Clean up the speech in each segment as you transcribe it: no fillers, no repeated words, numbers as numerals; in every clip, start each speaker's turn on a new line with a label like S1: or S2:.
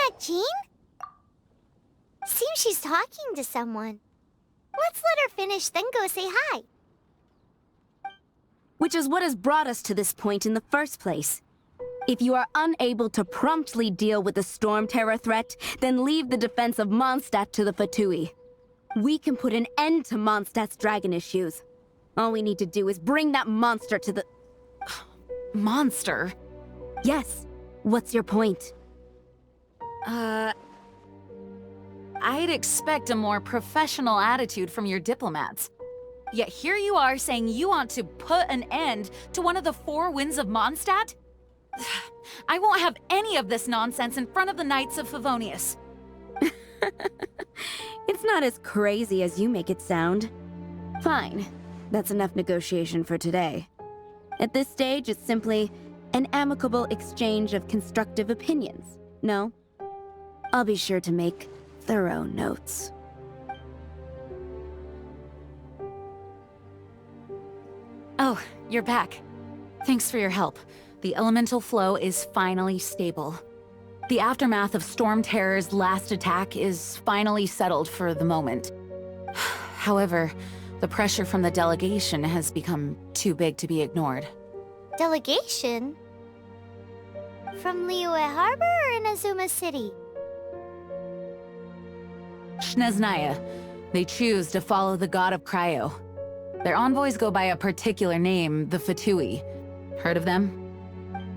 S1: that Jean? Seems she's talking to someone. Let's let her finish, then go say hi.
S2: Which is what has brought us to this point in the first place. If you are unable to promptly deal with the storm terror threat, then leave the defense of Mondstadt to the Fatui. We can put an end to Mondstadt's dragon issues. All we need to do is bring that monster to the...
S3: Monster?
S2: Yes. What's your point?
S3: I'd expect a more professional attitude from your diplomats. Yet here you are saying you want to put an end to one of the four winds of Mondstadt? I won't have any of this nonsense in front of the Knights of Favonius.
S2: It's not as crazy as you make it sound. Fine. That's enough negotiation for today. At this stage, it's simply an amicable exchange of constructive opinions. No? I'll be sure to make thorough notes.
S3: Oh, you're back. Thanks for your help. The elemental flow is finally stable. The aftermath of Storm Terror's last attack is finally settled for the moment. However, the pressure from the delegation has become too big to be ignored.
S1: Delegation? From Liyue Harbor or Inazuma City?
S3: Snezhnaya. They choose to follow the god of Cryo. Their envoys go by a particular name, the Fatui. Heard of them?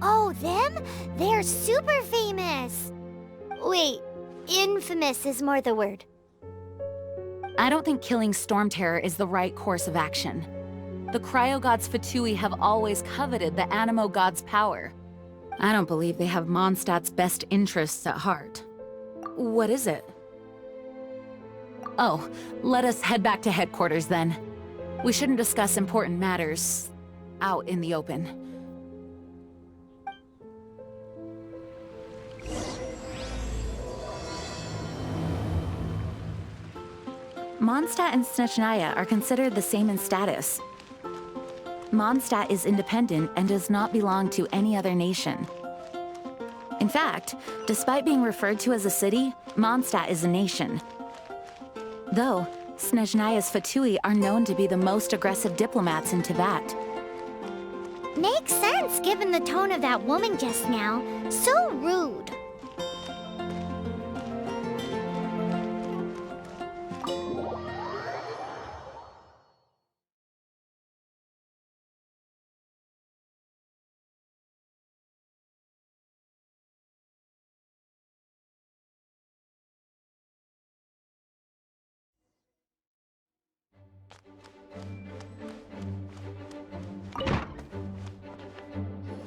S1: Oh, them? They're super famous! Wait, infamous is more the word.
S3: I don't think killing Storm Terror is the right course of action. The Cryo God's Fatui have always coveted the Animo God's power. I don't believe they have Mondstadt's best interests at heart. What is it? Oh, let us head back to headquarters then. We shouldn't discuss important matters out in the open. Mondstadt and Snezhnaya are considered the same in status. Mondstadt is independent and does not belong to any other nation. In fact, despite being referred to as a city, Mondstadt is a nation. Though, Snezhnaya's Fatui are known to be the most aggressive diplomats in Teyvat.
S1: Makes sense given the tone of that woman just now. So rude.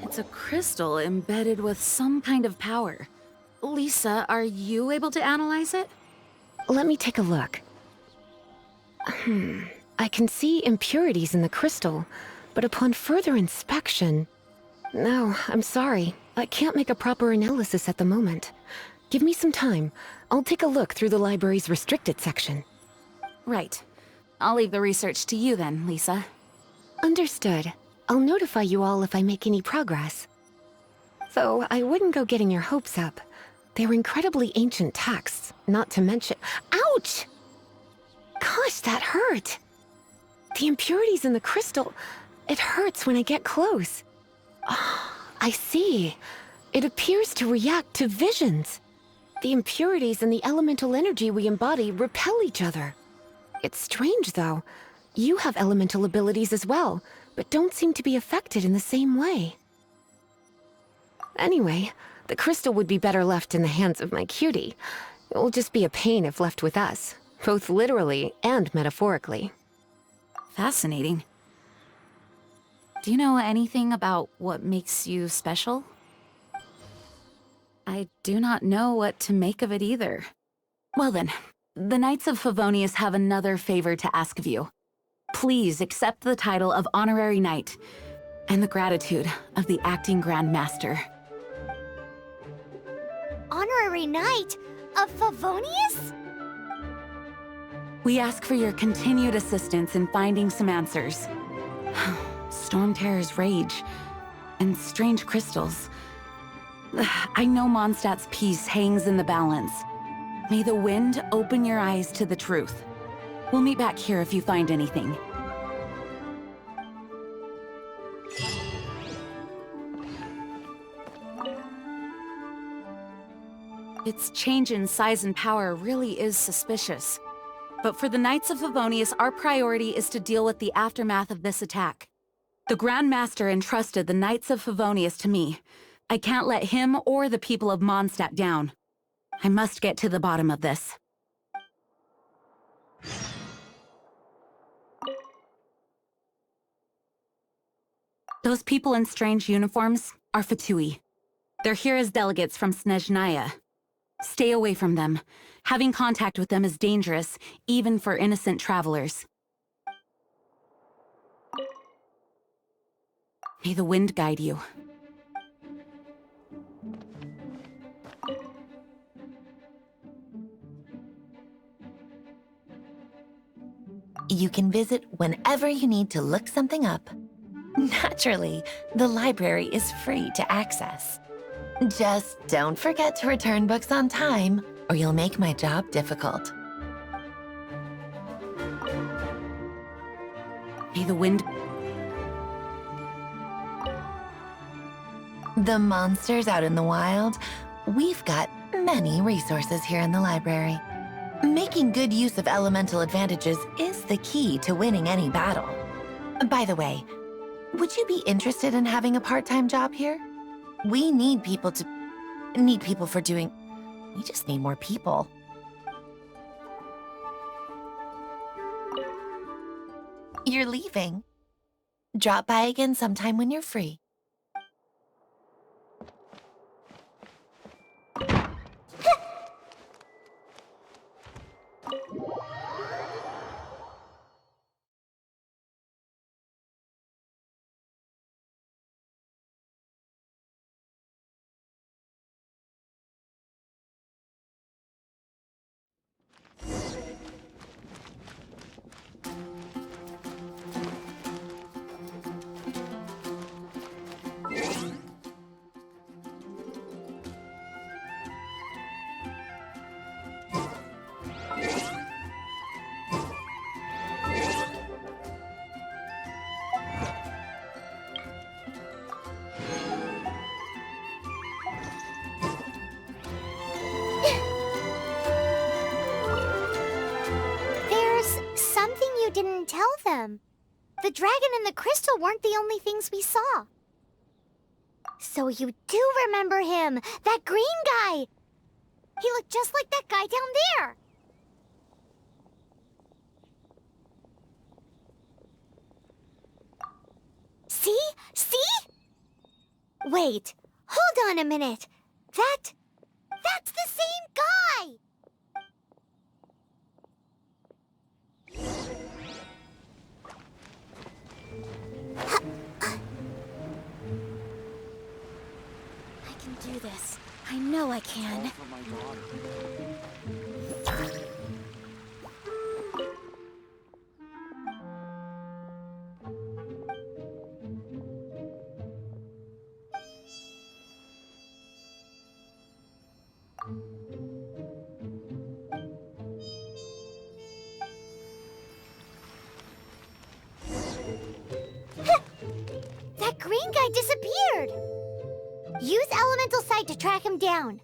S3: It's a crystal embedded with some kind of power. Lisa, are you able to analyze it?
S4: Let me take a look. I can see impurities in the crystal, but upon further inspection... No, I'm sorry. I can't make a proper analysis at the moment. Give me some time. I'll take a look through the library's restricted section.
S3: Right. I'll leave the research to you then, Lisa.
S4: Understood. I'll notify you all if I make any progress. Though I wouldn't go getting your hopes up. They're incredibly ancient texts, not to mention— Ouch! Gosh, that hurt! The impurities in the crystal— it hurts when I get close. Oh, I see. It appears to react to visions. The impurities and the elemental energy we embody repel each other. It's strange, though. You have elemental abilities as well, but don't seem to be affected in the same way. Anyway, the crystal would be better left in the hands of my cutie. It will just be a pain if left with us, both literally and metaphorically.
S3: Fascinating. Do you know anything about what makes you special? I do not know what to make of it either. Well then, the Knights of Favonius have another favor to ask of you. Please accept the title of Honorary Knight and the gratitude of the Acting Grand Master.
S1: Honorary Knight of Favonius?
S3: We ask for your continued assistance in finding some answers. Storm Terror's rage and strange crystals. I know Mondstadt's peace hangs in the balance. May the wind open your eyes to the truth. We'll meet back here if you find anything. Its change in size and power really is suspicious. But for the Knights of Favonius, our priority is to deal with the aftermath of this attack. The Grand Master entrusted the Knights of Favonius to me. I can't let him or the people of Mondstadt down. I must get to the bottom of this. Those people in strange uniforms are Fatui. They're here as delegates from Snezhnaya. Stay away from them. Having contact with them is dangerous, even for innocent travelers. May the wind guide you.
S5: You can visit whenever you need to look something up. Naturally, the library is free to access. Just don't forget to return books on time, or you'll make my job difficult.
S3: May the wind...
S5: The monsters out in the wild, we've got many resources here in the library. Making good use of elemental advantages is the key to winning any battle. By the way, would you be interested in having a part-time job here? We need people for doing... We just need more people. You're leaving. Drop by again sometime when you're free.
S1: Didn't tell them. The dragon and the crystal weren't the only things we saw. So you do remember him, that green guy. He looked just like that guy down there. See? See? Wait, hold on a minute. That's the same guy. I can do this. I know I can. That green guy disappeared! Use elemental sight to track him down.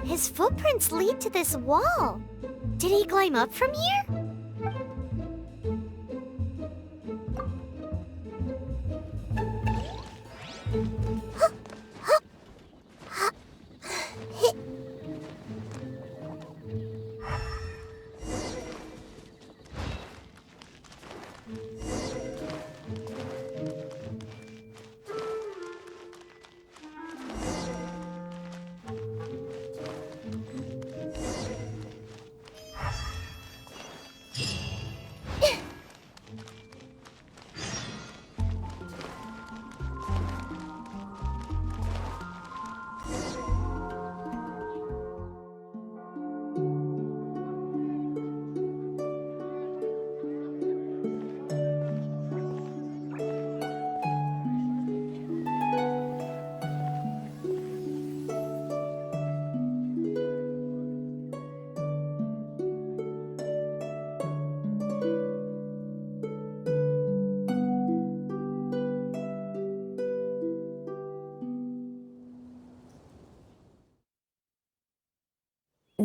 S1: His footprints lead to this wall. Did he climb up from here?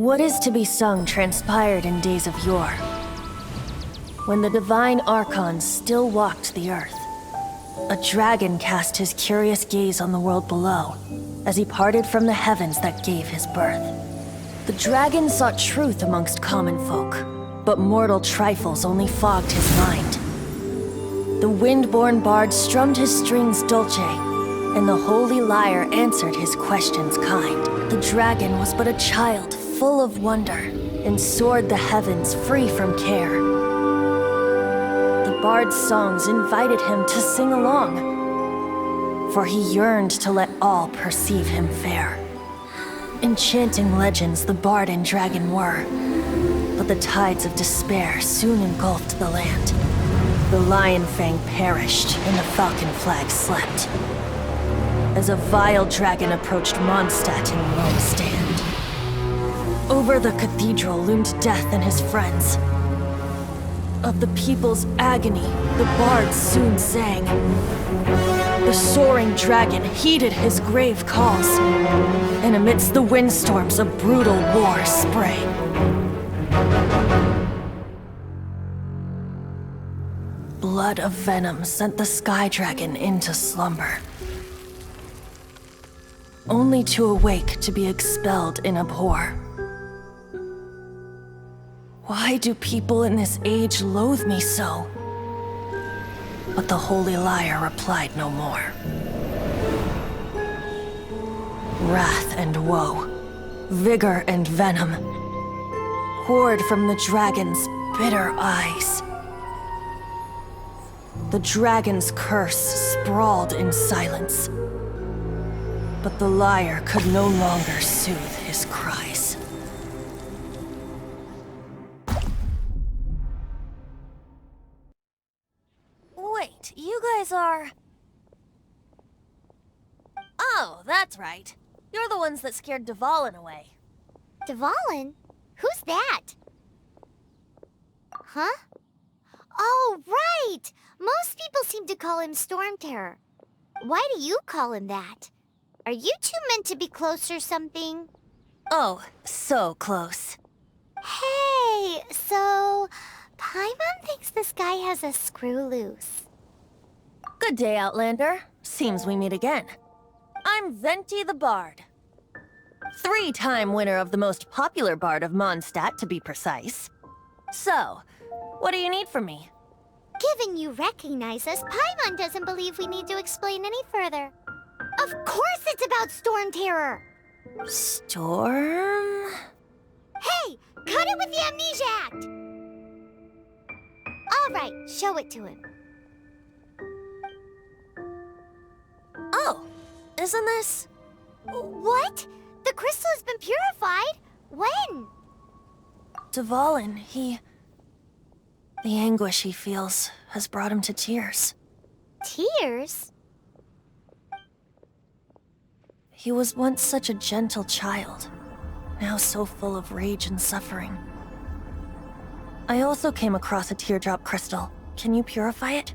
S6: What is to be sung transpired in days of yore, when the divine archons still walked the earth. A dragon cast his curious gaze on the world below, as he parted from the heavens that gave his birth. The dragon sought truth amongst common folk, but mortal trifles only fogged his mind. The wind-born bard strummed his strings dulce, and the holy lyre answered his questions kind. The dragon was but a child full of wonder, and soared the heavens free from care. The bard's songs invited him to sing along, for he yearned to let all perceive him fair. Enchanting legends the bard and dragon were, but the tides of despair soon engulfed the land. The lion fang perished, and the falcon flag slept, as a vile dragon approached Mondstadt in lone stand. Over the cathedral loomed death and his friends. Of the people's agony, the bard soon sang. The soaring dragon heeded his grave calls, and amidst the windstorms a brutal war sprang. Blood of venom sent the sky dragon into slumber, only to awake to be expelled in abhor. Why do people in this age loathe me so? But the holy lyre replied no more. Wrath and woe, vigor and venom, poured from the dragon's bitter eyes. The dragon's curse sprawled in silence, but the lyre could no longer soothe his cries. Wait, you guys are... Oh, that's right. You're the ones that scared Dvalin away.
S1: Dvalin? Who's that? Huh? Oh, right! Most people seem to call him Storm Terror. Why do you call him that? Are you two meant to be close or something?
S6: Oh, so close.
S1: Hey, so... Paimon thinks this guy has a screw loose.
S6: Good day, Outlander. Seems we meet again. I'm Venti the Bard. 3-time winner of the most popular bard of Mondstadt, to be precise. So, what do you need from me?
S1: Given you recognize us, Paimon doesn't believe we need to explain any further. Of course it's about Storm Terror!
S6: Storm?
S1: Hey! Cut it with the Amnesia Act! Alright, show it to him.
S6: Oh, isn't this...
S1: What? The crystal has been purified? When?
S6: Dvalin, the anguish he feels has brought him to tears.
S1: Tears?
S6: He was once such a gentle child, now so full of rage and suffering. I also came across a teardrop crystal. Can you purify it?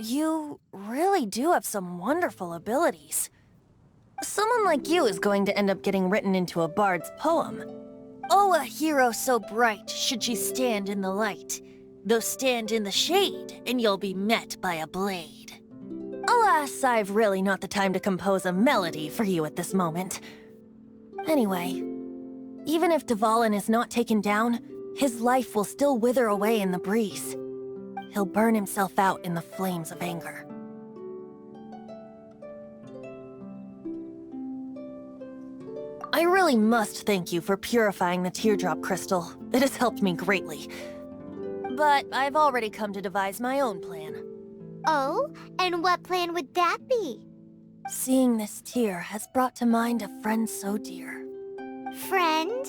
S6: You really do have some wonderful abilities. Someone like you is going to end up getting written into a bard's poem. Oh, a hero so bright should she stand in the light, though stand in the shade, and you'll be met by a blade. Alas, I've really not the time to compose a melody for you at this moment. Anyway, even if Dvalin is not taken down, his life will still wither away in the breeze. He'll burn himself out in the flames of anger. I really must thank you for purifying the teardrop crystal. It has helped me greatly. But I've already come to devise my own plan.
S1: Oh? And what plan would that be?
S6: Seeing this tear has brought to mind a friend so dear.
S1: Friend?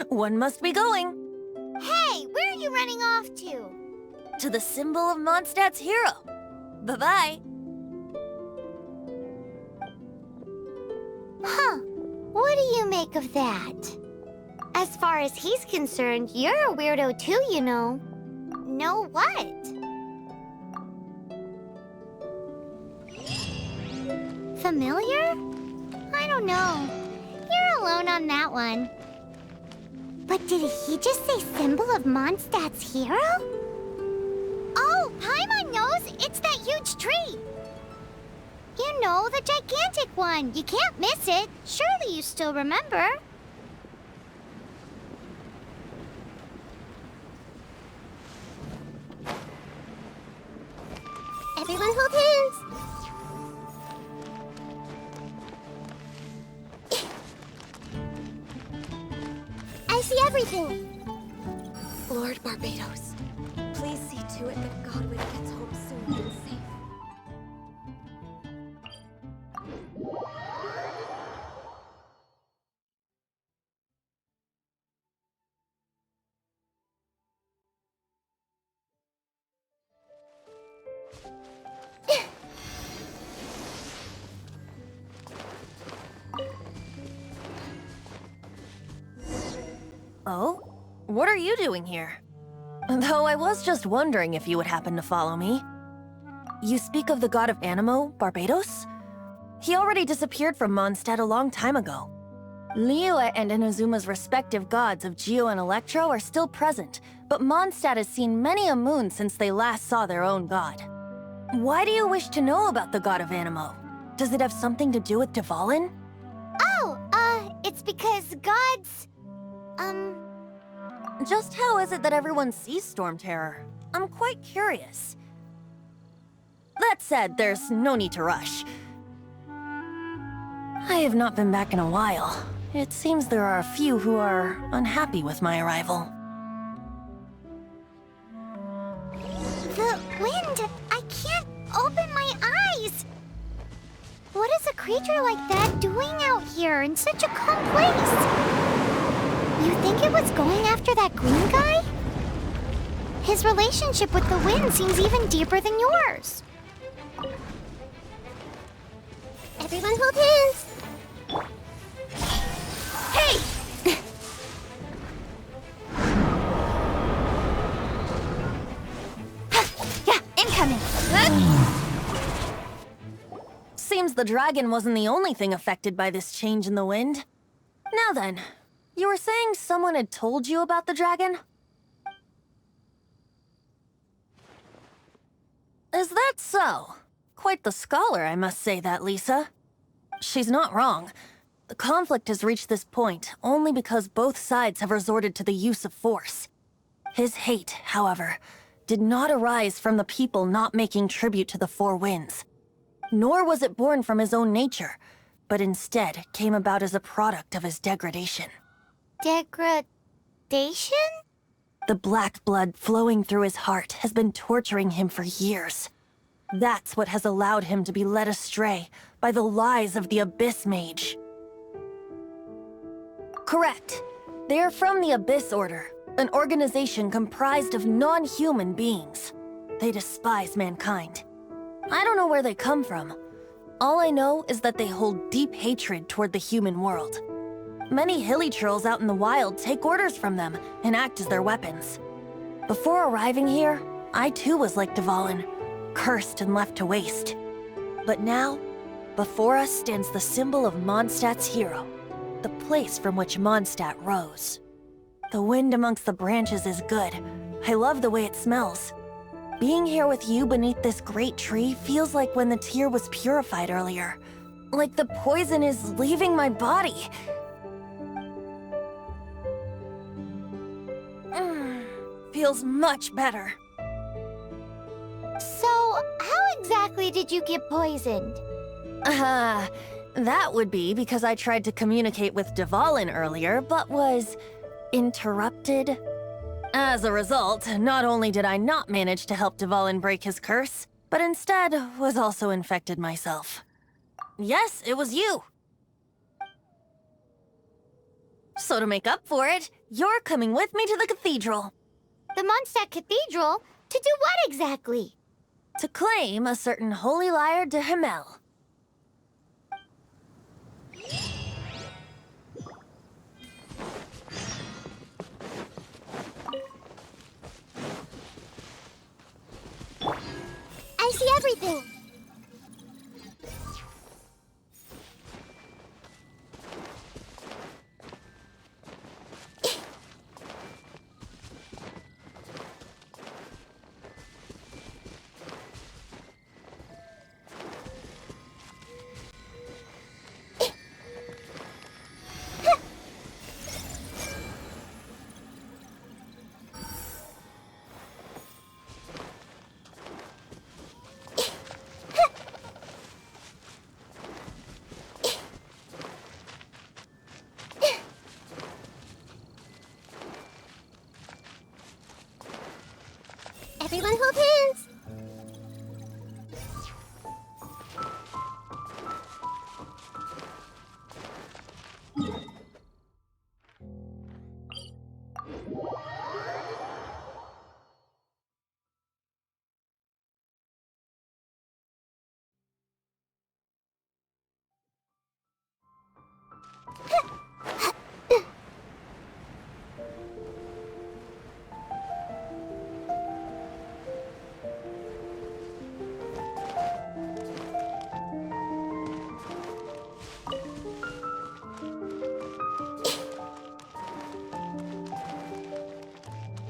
S6: One must be going.
S1: Hey, where are you running off to?
S6: To the symbol of Mondstadt's hero. Bye-bye.
S1: Huh. What do you make of that? As far as he's concerned, you're a weirdo too, you know. Know what? Familiar? I don't know. You're alone on that one. But did he just say symbol of Mondstadt's hero? Oh, Paimon knows! It's that huge tree! You know, the gigantic one. You can't miss it. Surely you still remember. Everyone hold hands. I see everything.
S4: Lord Barbados, please see to it that Godwin gets home soon and safe.
S6: Oh? What are you doing here? Though I was just wondering if you would happen to follow me. You speak of the god of Animo, Barbados? He already disappeared from Mondstadt a long time ago. Liyue and Inazuma's respective gods of Geo and Electro are still present, but Mondstadt has seen many a moon since they last saw their own god. Why do you wish to know about the god of Animo? Does it have something to do with Dvalin?
S1: Oh, it's because gods...
S6: Just how is it that everyone sees Storm Terror? I'm quite curious. That said, there's no need to rush. I have not been back in a while. It seems there are a few who are unhappy with my arrival.
S1: The wind! I can't open my eyes! What is a creature like that doing out here in such a calm place? You think it was going after that green guy? His relationship with the wind seems even deeper than yours. Everyone hold hands! Hey! Yeah, incoming!
S6: Seems the dragon wasn't the only thing affected by this change in the wind. Now then, you were saying someone had told you about the dragon? Is that so? Quite the scholar, I must say that, Lisa. She's not wrong. The conflict has reached this point only because both sides have resorted to the use of force. His hate, however, did not arise from the people not making tribute to the Four Winds. Nor was it born from his own nature, but instead came about as a product of his degradation.
S1: Degradation?
S6: The black blood flowing through his heart has been torturing him for years. That's what has allowed him to be led astray by the lies of the Abyss Mage. Correct. They are from the Abyss Order, an organization comprised of non-human beings. They despise mankind. I don't know where they come from. All I know is that they hold deep hatred toward the human world. Many hilly trolls out in the wild take orders from them and act as their weapons. Before arriving here, I too was like Dvalin, cursed and left to waste. But now, before us stands the symbol of Mondstadt's hero, the place from which Mondstadt rose. The wind amongst the branches is good. I love the way it smells. Being here with you beneath this great tree feels like when the tear was purified earlier. Like the poison is leaving my body. Feels much better.
S1: So, how exactly did you get poisoned?
S6: That would be because I tried to communicate with Dvalin earlier, but was interrupted. As a result, not only did I not manage to help Dvalin break his curse, but instead was also infected myself. Yes, it was you. So to make up for it, you're coming with me to the cathedral.
S1: The Mondstadt Cathedral? To do what exactly?
S6: To claim a certain holy lyre de Himmel.
S1: see everything. Everyone hold hands.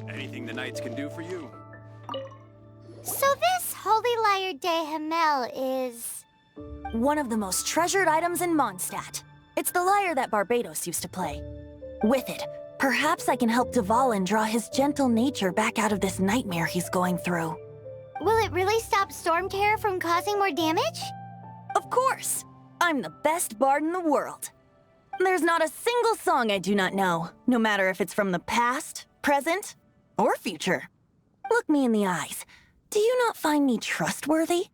S7: Anything the Knights can do for you?
S1: So this Holy Lyre de Himmel is...
S6: One of the most treasured items in Mondstadt. It's the lyre that Barbados used to play. With it, perhaps I can help Dvalin draw his gentle nature back out of this nightmare he's going through.
S1: Will it really stop Storm Terror from causing more damage?
S6: Of course! I'm the best bard in the world. There's not a single song I do not know, no matter if it's from the past, present, or future. Look me in the eyes. Do you not find me trustworthy?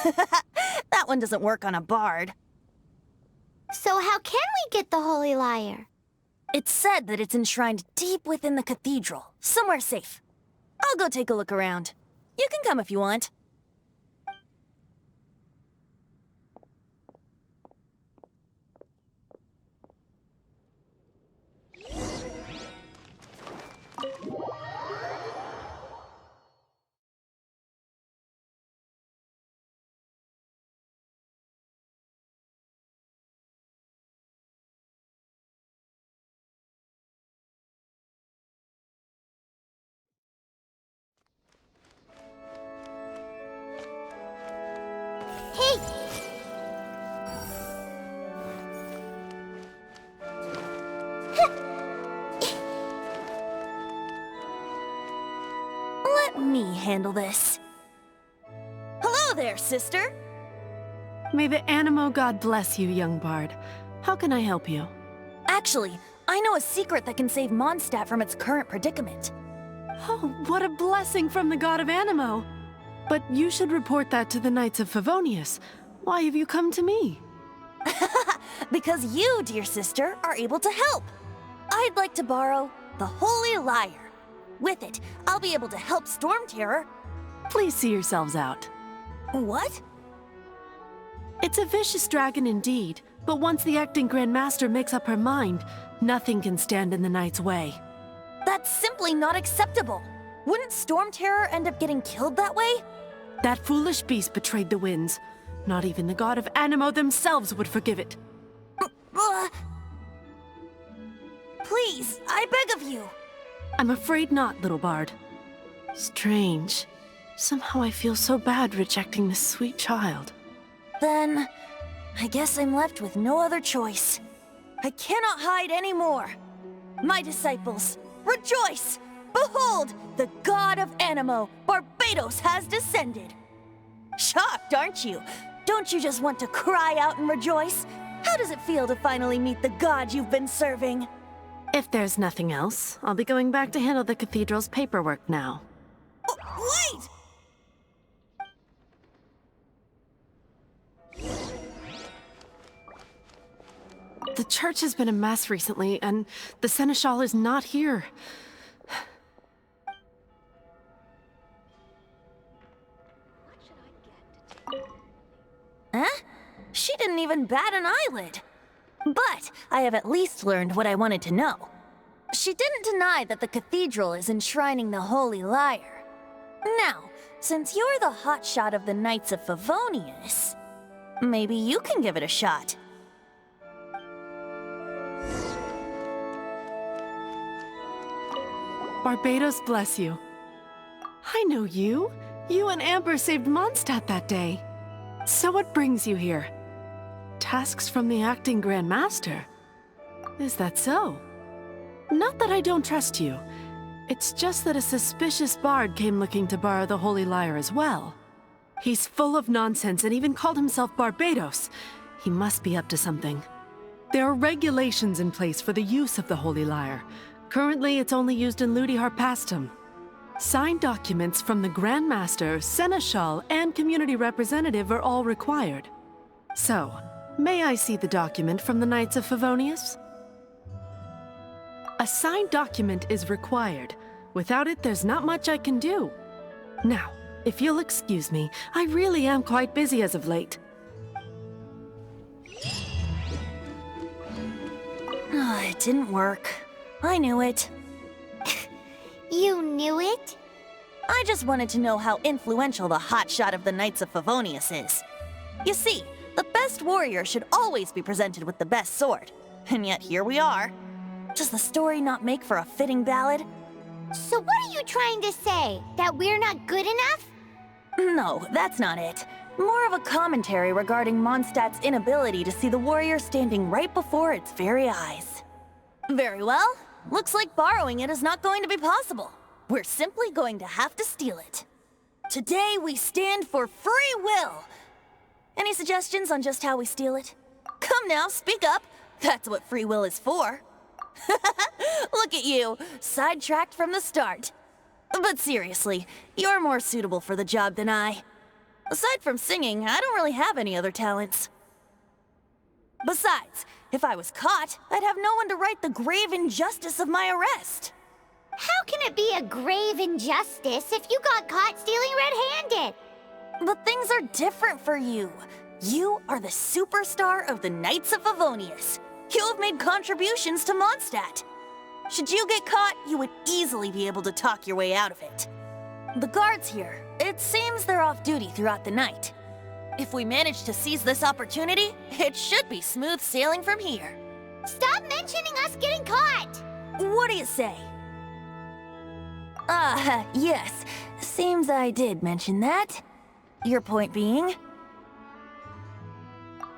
S6: That one doesn't work on a bard.
S1: So how can we get the Holy Lyre?
S6: It's said that it's enshrined deep within the cathedral, somewhere safe. I'll go take a look around. You can come if you want.
S1: Hey!
S6: Let me handle this. Hello there, sister!
S8: May the Animo God bless you, young bard. How can I help you?
S6: Actually, I know a secret that can save Mondstadt from its current predicament.
S8: Oh, what a blessing from the god of Animo! But you should report that to the Knights of Favonius. Why have you come to me?
S6: Because you, dear sister, are able to help. I'd like to borrow the Holy Lyre. With it, I'll be able to help Storm Terror.
S8: Please see yourselves out.
S6: What?
S8: It's a vicious dragon indeed, but once the acting Grand Master makes up her mind, nothing can stand in the Knight's way.
S6: That's simply not acceptable. Wouldn't Storm Terror end up getting killed that way?
S8: That foolish beast betrayed the winds. Not even the god of Animo themselves would forgive it.
S6: Please, I beg of you.
S8: I'm afraid not, little bard. Strange. Somehow I feel so bad rejecting this sweet child.
S6: Then, I guess I'm left with no other choice. I cannot hide anymore. My disciples, rejoice! Behold, the god of Animo, Barbados, has descended. Shocked, aren't you? Don't you just want to cry out and rejoice? How does it feel to finally meet the god you've been serving?
S8: If there's nothing else, I'll be going back to handle the cathedral's paperwork now.
S6: Oh, wait!
S8: The church has been a mess recently, and the Seneschal is not here.
S6: Huh? She didn't even bat an eyelid. But I have at least learned what I wanted to know. She didn't deny that the cathedral is enshrining the Holy Lyre. Now, since you're the hotshot of the Knights of Favonius, maybe you can give it a shot.
S8: Barbados bless you. I know you. You and Amber saved Mondstadt that day. So what brings you here? Tasks from the acting Grand Master? Is that so? Not that I don't trust you. It's just that a suspicious bard came looking to borrow the Holy Lyre as well. He's full of nonsense and even called himself Barbados. He must be up to something. There are regulations in place for the use of the Holy Lyre. Currently, it's only used in Ludi Harpastum. Signed documents from the Grand Master, Seneschal, and Community Representative are all required. So, may I see the document from the Knights of Favonius? A signed document is required. Without it, there's not much I can do. Now, if you'll excuse me, I really am quite busy as of late.
S6: It didn't work. I knew it.
S1: You knew it?
S6: I just wanted to know how influential the hotshot of the Knights of Favonius is. You see, the best warrior should always be presented with the best sword. And yet here we are. Does the story not make for a fitting ballad?
S1: So what are you trying to say? That we're not good enough?
S6: No, that's not it. More of a commentary regarding Mondstadt's inability to see the warrior standing right before its very eyes. Very well. Looks like borrowing it is not going to be possible. We're simply going to have to steal it. Today we stand for free will. Any suggestions on just how we steal it? Come now, speak up. That's what free will is for. Look at you, sidetracked from the start. But seriously, you're more suitable for the job than I. Aside from singing, I don't really have any other talents. Besides, if I was caught, I'd have no one to right the grave injustice of my arrest.
S1: How can it be a grave injustice if you got caught stealing red-handed?
S6: But things are different for you. You are the superstar of the Knights of Favonius. You have made contributions to Mondstadt. Should you get caught, you would easily be able to talk your way out of it. The guards here, it seems they're off duty throughout the night. If we manage to seize this opportunity, it should be smooth sailing from here.
S1: Stop mentioning us getting caught!
S6: What do you say? Yes. Seems I did mention that. Your point being?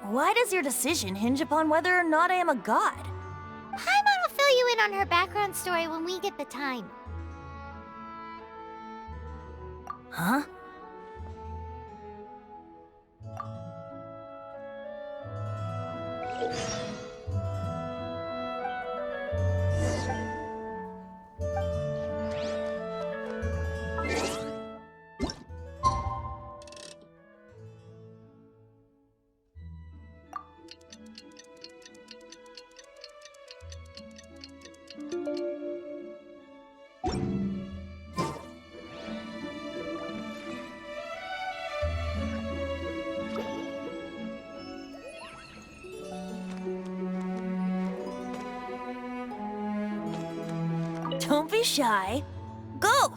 S6: Why does your decision hinge upon whether or not I am a god?
S1: Paimon will fill you in on her background story when we get the time.
S6: Huh? Don't be shy. Go!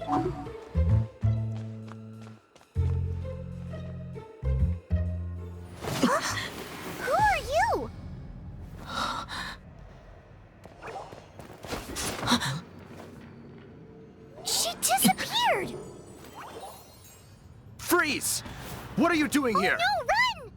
S1: Who are you? She disappeared!
S7: Freeze! What are you doing here?
S1: No, run!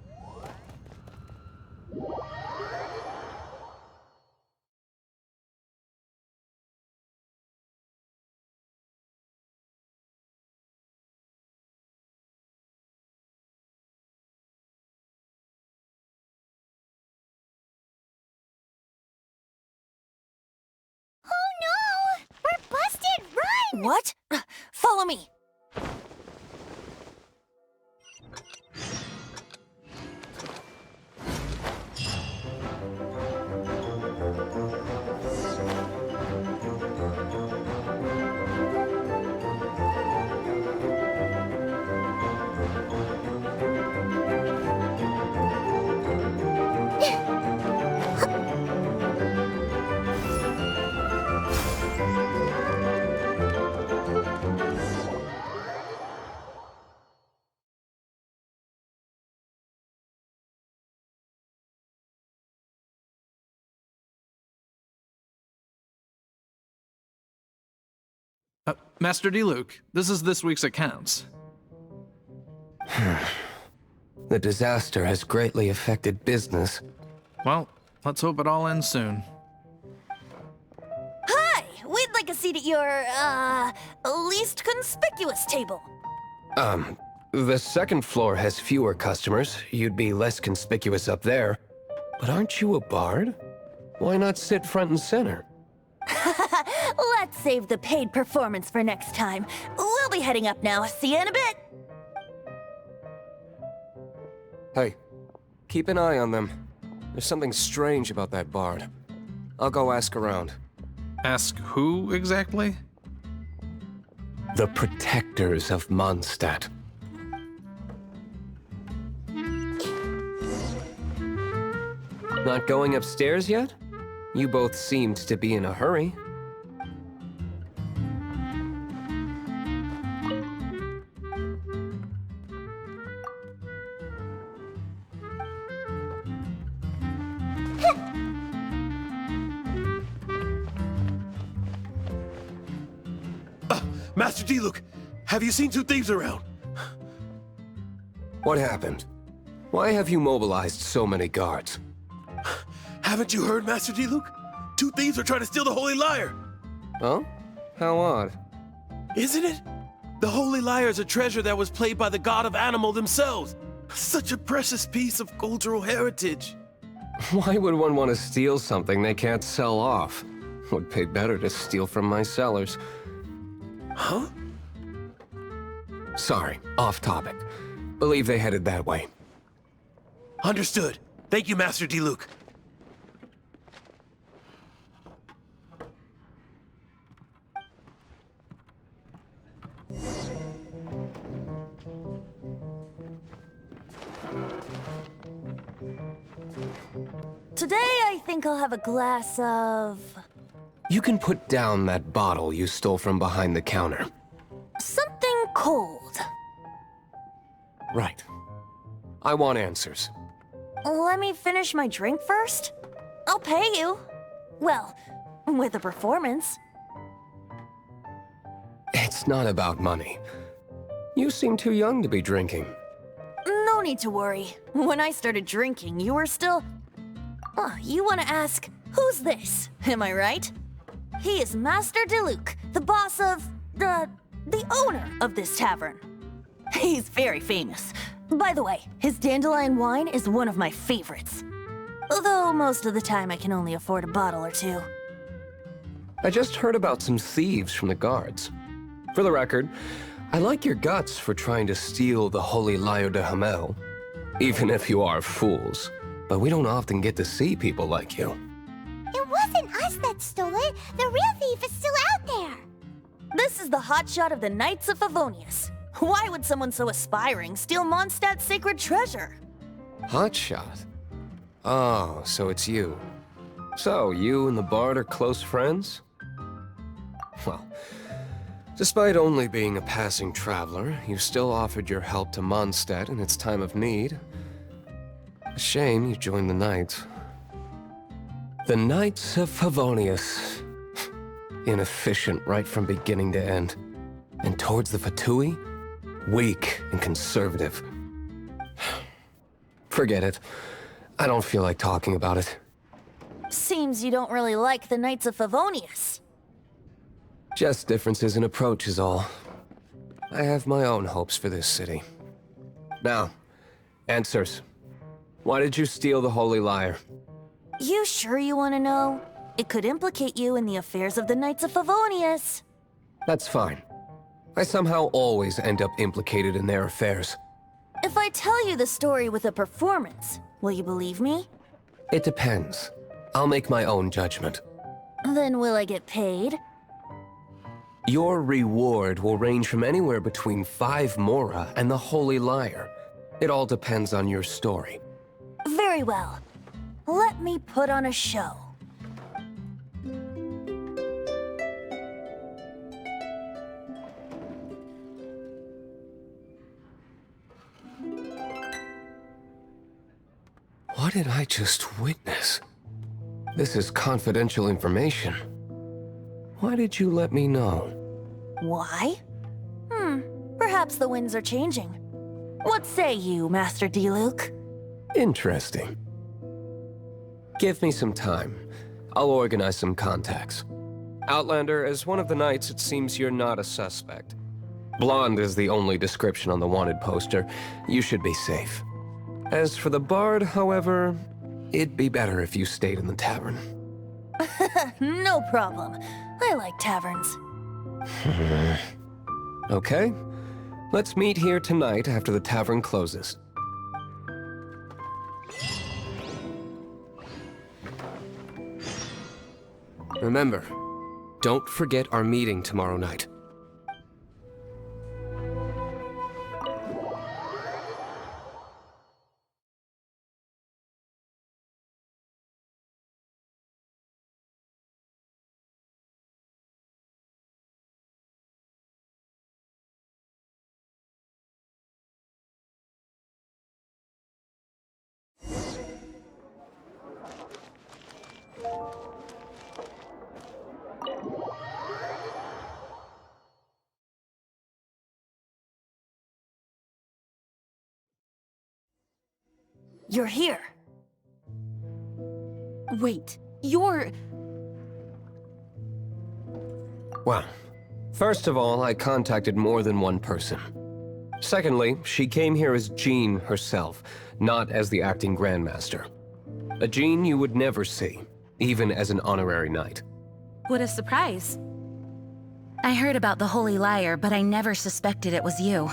S1: Oh no! We're busted! Run!
S6: What? Follow me.
S7: Master D-Luke, this is this week's accounts.
S9: The disaster has greatly affected business.
S7: Well, let's hope it all ends soon.
S6: Hi! We'd like a seat at your, least conspicuous table.
S9: The second floor has fewer customers. You'd be less conspicuous up there. But aren't you a bard? Why not sit front and center?
S6: Let's save the paid performance for next time. We'll be heading up now. See you in a bit.
S9: Hey, keep an eye on them. There's something strange about that bard. I'll go ask around.
S7: Ask who exactly?
S9: The protectors of Mondstadt. Not going upstairs yet? You both seemed to be in a hurry.
S10: Master D-Luke, have you seen two thieves around?
S9: What happened? Why have you mobilized so many guards?
S10: Haven't you heard, Master D-Luke? Two thieves are trying to steal the Holy Lyre.
S9: Oh? How odd.
S10: Isn't it? The Holy Lyre is a treasure that was played by the god of animal themselves. Such a precious piece of cultural heritage.
S9: Why would one want to steal something they can't sell off? Would pay better to steal from my cellars.
S10: Huh?
S9: Sorry, off topic. Believe they headed that way.
S10: Understood. Thank you, Master D-Luke.
S6: Today, I think I'll have a glass of...
S9: You can put down that bottle you stole from behind the counter.
S6: something cold.
S9: Right. I want answers.
S6: Let me finish my drink first. I'll pay you. Well, with a performance.
S9: It's not about money. You seem too young to be drinking.
S6: No need to worry. When I started drinking, you were still... Oh, you want to ask, who's this? Am I right? He is Master D-Luke, the boss of... the owner of this tavern. He's very famous. By the way, his dandelion wine is one of my favorites. Although most of the time I can only afford a bottle or two.
S9: I just heard about some thieves from the guards. For the record, I like your guts for trying to steal the Holy Lyre de Hamel. Even if you are fools. But we don't often get to see people like you.
S1: It wasn't us that stole it. The real thief is still out there.
S6: This is the hotshot of the Knights of Favonius. Why would someone so aspiring steal Mondstadt's sacred treasure?
S9: Hotshot? Oh, so it's you. So, you and the Bard are close friends? Well, Despite only being a passing traveler, you still offered your help to Mondstadt in its time of need. A shame you joined the Knights. The Knights of Favonius. Inefficient right from beginning to end. And towards the Fatui, weak and conservative. Forget it. I don't feel like talking about it.
S6: Seems you don't really like the Knights of Favonius.
S9: Just differences in approach is all. I have my own hopes for this city. Now, answers. Why did you steal the Holy Lyre?
S6: You sure you want to know? It could implicate you in the affairs of the Knights of Favonius.
S9: That's fine. I somehow always end up implicated in their affairs.
S6: If I tell you the story with a performance, will you believe me?
S9: It depends. I'll make my own judgment.
S6: Then will I get paid?
S9: Your reward will range from anywhere between 5 Mora and the Holy Lyre. It all depends on your story.
S6: Very well. Let me put on a show.
S9: What did I just witness? This is confidential information. Why did you let me know?
S6: Why? Perhaps the winds are changing. What say you, Master Diluc?
S9: Interesting. Give me some time. I'll organize some contacts. Outlander, as one of the Knights, it seems you're not a suspect. Blonde is the only description on the wanted poster. You should be safe. As for the Bard, however, it'd be better if you stayed in the tavern.
S6: No problem. I like taverns.
S9: Okay. Let's meet here tonight after the tavern closes. Remember, don't forget our meeting tomorrow night.
S6: You're here.
S3: Wait, you're...
S9: Well, first of all, I contacted more than one person. Secondly, she came here as Jean herself, not as the acting Grandmaster. A Jean you would never see, even as an honorary knight.
S3: What a surprise. I heard about the Holy Lyre, but I never suspected it was you.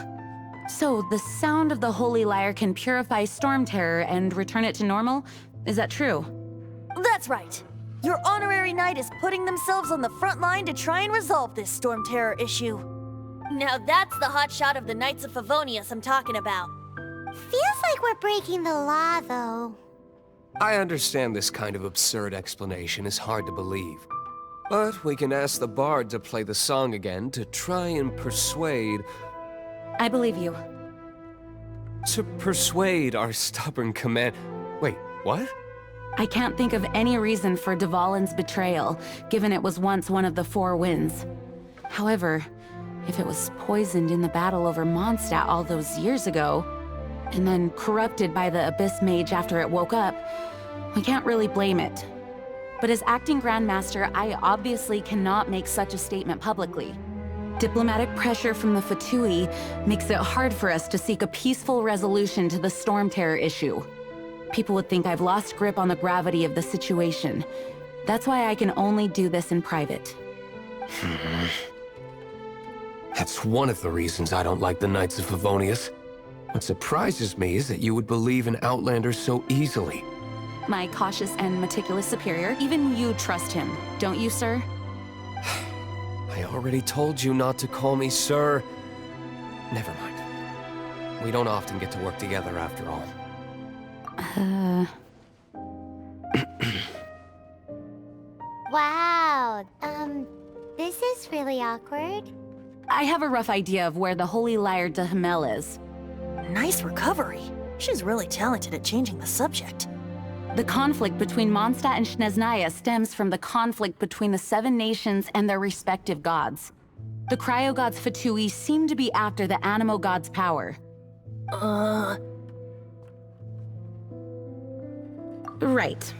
S3: So, the sound of the Holy Lyre can purify Storm Terror and return it to normal? Is that true?
S6: That's right. Your honorary knight is putting themselves on the front line to try and resolve this Storm Terror issue. Now that's the hotshot of the Knights of Favonius I'm talking about.
S1: Feels like we're breaking the law, though.
S9: I understand this kind of absurd explanation is hard to believe. But we can ask the Bard to play the song again to try and persuade...
S3: I believe you.
S9: To persuade our stubborn command... Wait, what?
S3: I can't think of any reason for Dvalin's betrayal, given it was once one of the 4 winds. However, if it was poisoned in the battle over Mondstadt all those years ago, and then corrupted by the Abyss Mage after it woke up, we can't really blame it. But as acting Grandmaster, I obviously cannot make such a statement publicly. Diplomatic pressure from the Fatui makes it hard for us to seek a peaceful resolution to the Storm Terror issue. People would think I've lost grip on the gravity of the situation. That's why I can only do this in private.
S9: That's one of the reasons I don't like the Knights of Favonius. What surprises me is that you would believe in Outlanders so easily.
S3: My cautious and meticulous superior, even you trust him, don't you, sir?
S9: I already told you not to call me sir. Never mind. We don't often get to work together after all.
S1: Wow, this is really awkward.
S3: I have a rough idea of where the Holy Lyre de Hamel is.
S6: Nice recovery. She's really talented at changing the subject.
S3: The conflict between Mondstadt and Snezhnaya stems from the conflict between the 7 nations and their respective gods. The cryo-gods Fatui seem to be after the Animo god's power. Right.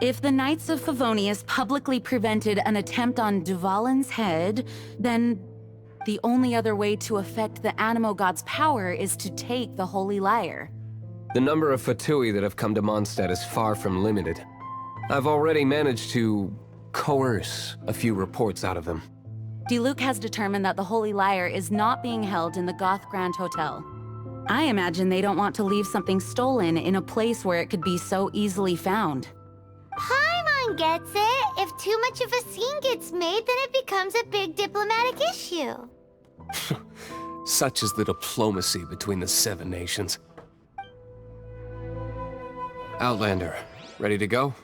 S3: If the Knights of Favonius publicly prevented an attempt on Duvalin's head, then the only other way to affect the Animo god's power is to take the Holy Lyre.
S9: The number of Fatui that have come to Mondstadt is far from limited. I've already managed to coerce a few reports out of them.
S3: Diluc has determined that the Holy Lyre is not being held in the Goth Grand Hotel. I imagine they don't want to leave something stolen in a place where it could be so easily found.
S1: Paimon gets it. If too much of a scene gets made, then it becomes a big diplomatic issue.
S9: Such is the diplomacy between the 7 nations. Outlander, ready to go?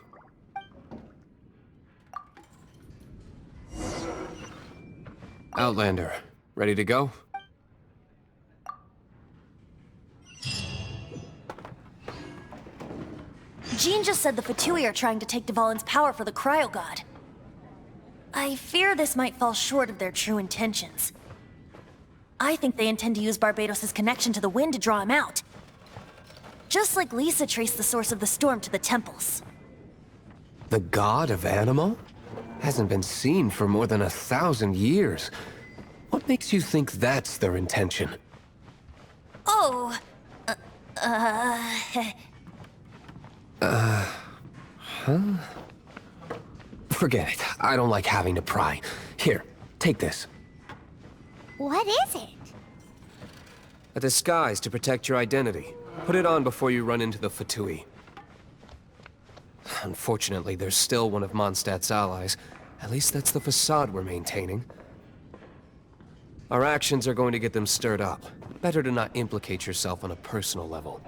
S9: Outlander, ready to go?
S6: Jean just said the Fatui are trying to take Duvalin's power for the Cryo God. I fear this might fall short of their true intentions. I think they intend to use Barbados' connection to the wind to draw him out. Just like Lisa traced the source of the storm to the temples.
S9: The god of Animo? Hasn't been seen for more than 1,000 years. What makes you think that's their intention?
S6: Oh,
S9: Forget it. I don't like having to pry. Here, take this.
S1: What is it?
S9: A disguise to protect your identity. Put it on before you run into the Fatui. Unfortunately, there's still one of Mondstadt's allies. At least that's the facade we're maintaining. Our actions are going to get them stirred up. Better to not implicate yourself on a personal level.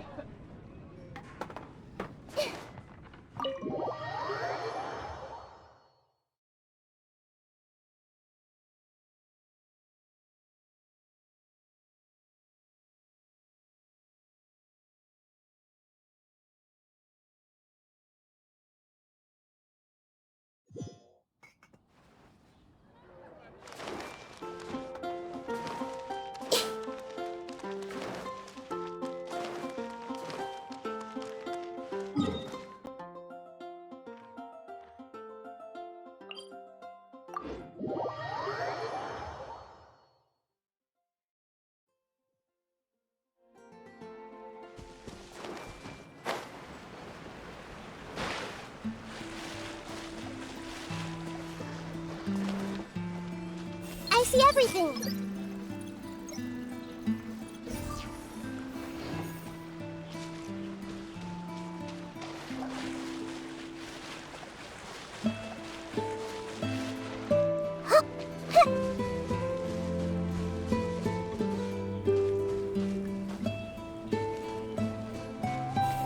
S1: I see everything.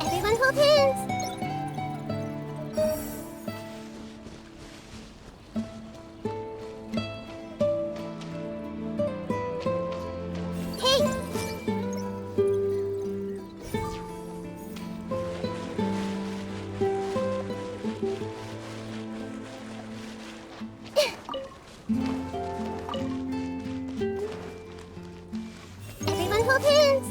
S1: Everyone hold hands. Everyone hold hands.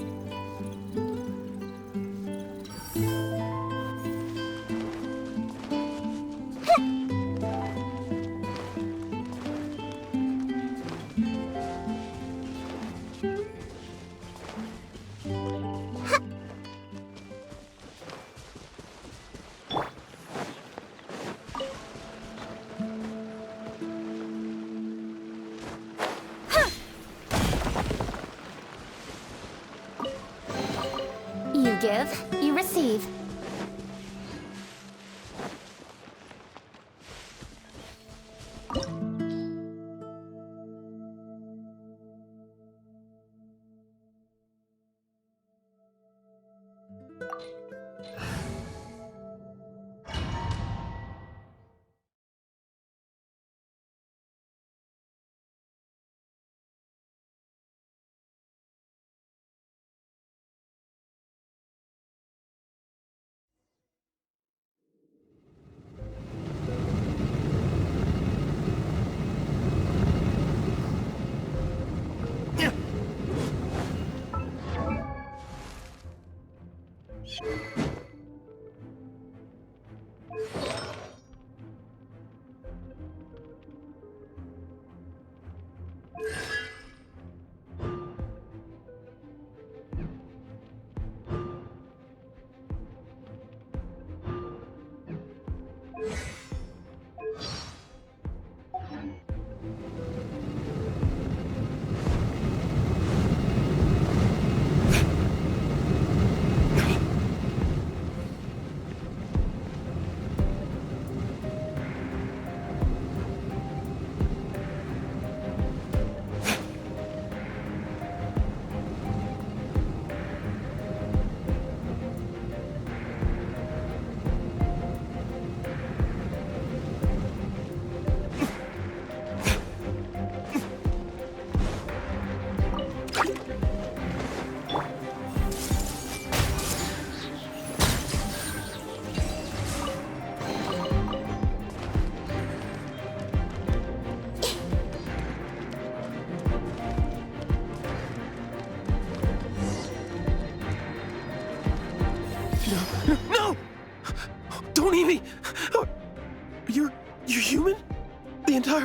S1: You give, you receive.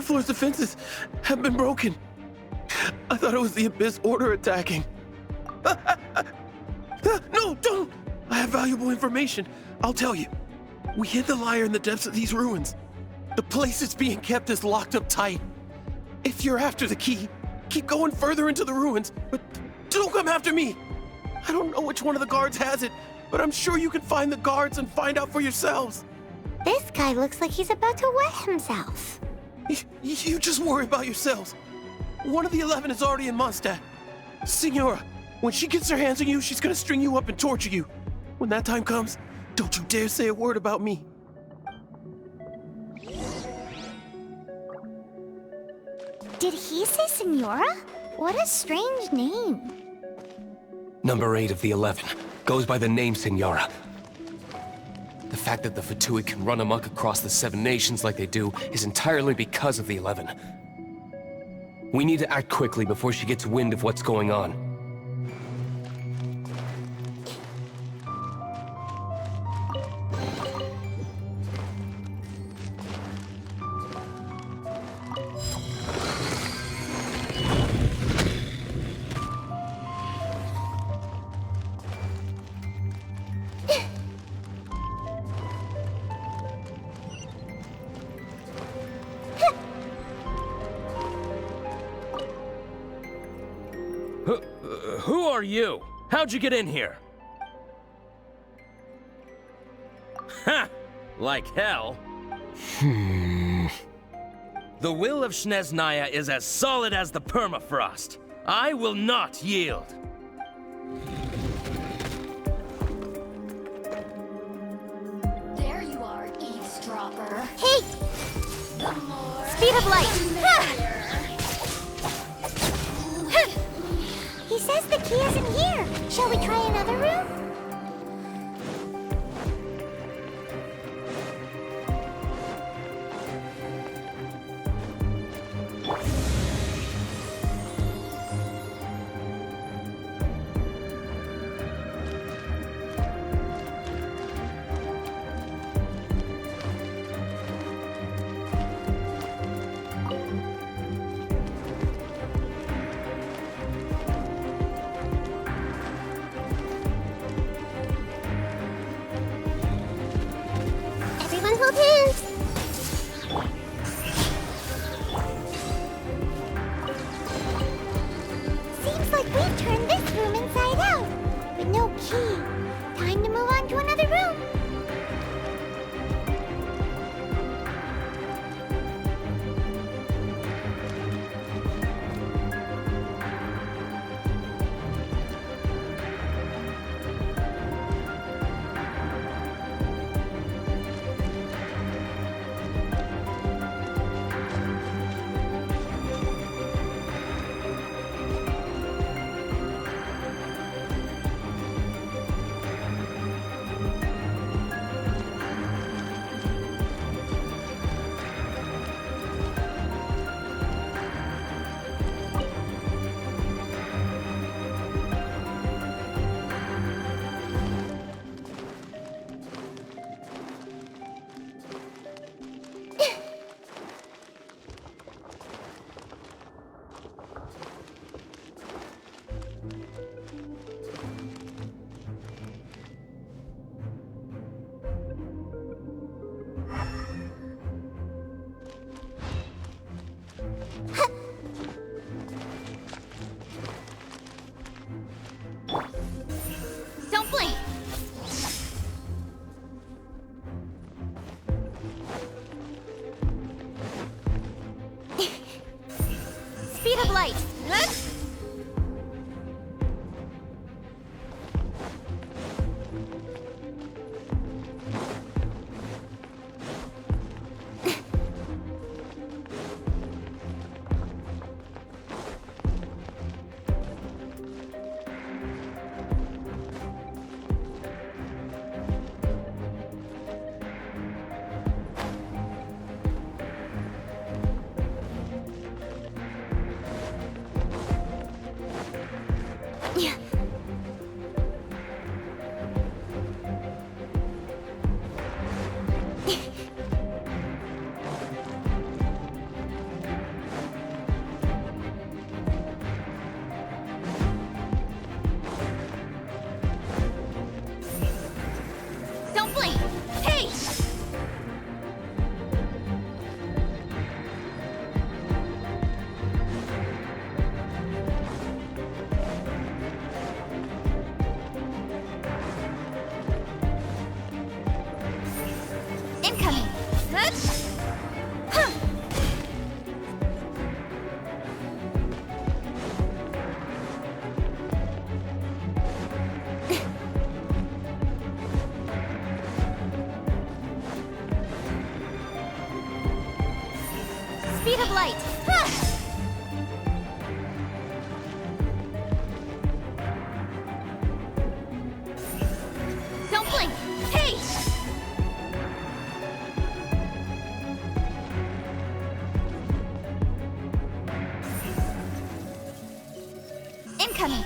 S10: floor's defenses have been broken. I thought it was the Abyss Order attacking. No, don't! I have valuable information. I'll tell you. We hid the lyre in the depths of these ruins. The place it's being kept is locked up tight. If you're after the key, keep going further into the ruins, but don't come after me. I don't know which one of the guards has it, but I'm sure you can find the guards and find out for yourselves.
S1: This guy looks like he's about to wet himself.
S10: You just worry about yourselves. One of the 11 is already in Mondstadt. Signora, when she gets her hands on you, she's gonna string you up and torture you. When that time comes, don't you dare say a word about me.
S1: Did he say Signora? What a strange name.
S9: Number 8 of the 11 goes by the name Signora. The fact that the Fatui can run amok across the 7 nations like they do is entirely because of the 11. We need to act quickly before she gets wind of what's going on.
S11: Who are you? How'd you get in here? Ha! Like hell. The will of Snezhnaya is as solid as the permafrost. I will not yield.
S12: There you are, eavesdropper.
S1: Hey! Speed of light! He says the key isn't here. Shall we try another room? Everyone hold hands. Seems like we've turned this room inside out, but no key. Time to move on to another room. Don't blink. Speed of light. of light! Don't blink! Hey! Incoming!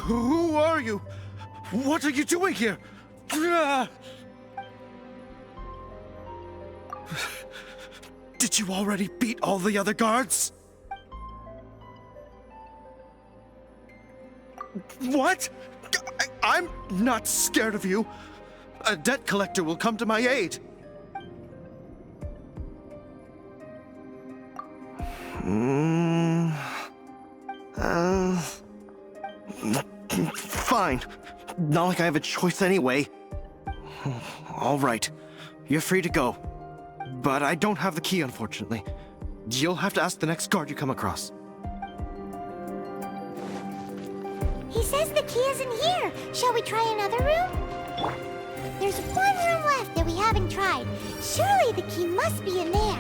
S10: Who are you? What are you doing here? Did you already beat all the other guards? What? I'm not scared of you. A debt collector will come to my aid. Fine. Not like I have a choice anyway. All right. You're free to go. But I don't have the key, unfortunately. You'll have to ask the next guard you come across.
S1: He says the key isn't here. Shall we try another room? There's one room left that we haven't tried. Surely the key must be in there.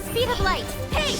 S1: Speed of light! Hey!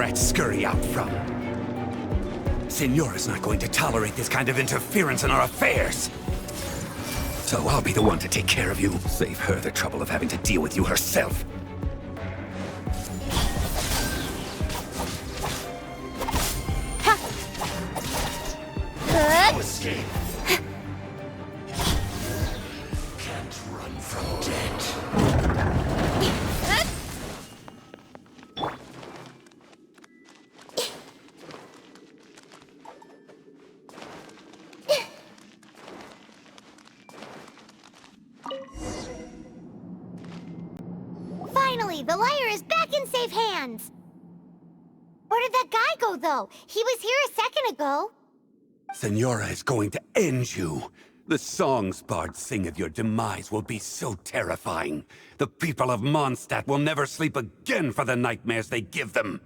S13: rats scurry out from. Senora's not going to tolerate this kind of interference in our affairs. So I'll be the one to take care of you. Save her the trouble of having to deal with you herself. No escape. Can't run from death.
S1: Finally, the lyre is back in safe hands! Where did that guy go, though? He was here a second ago.
S13: Senora is going to end you. The songs bards sing of your demise will be so terrifying. The people of Mondstadt will never sleep again for the nightmares they give them.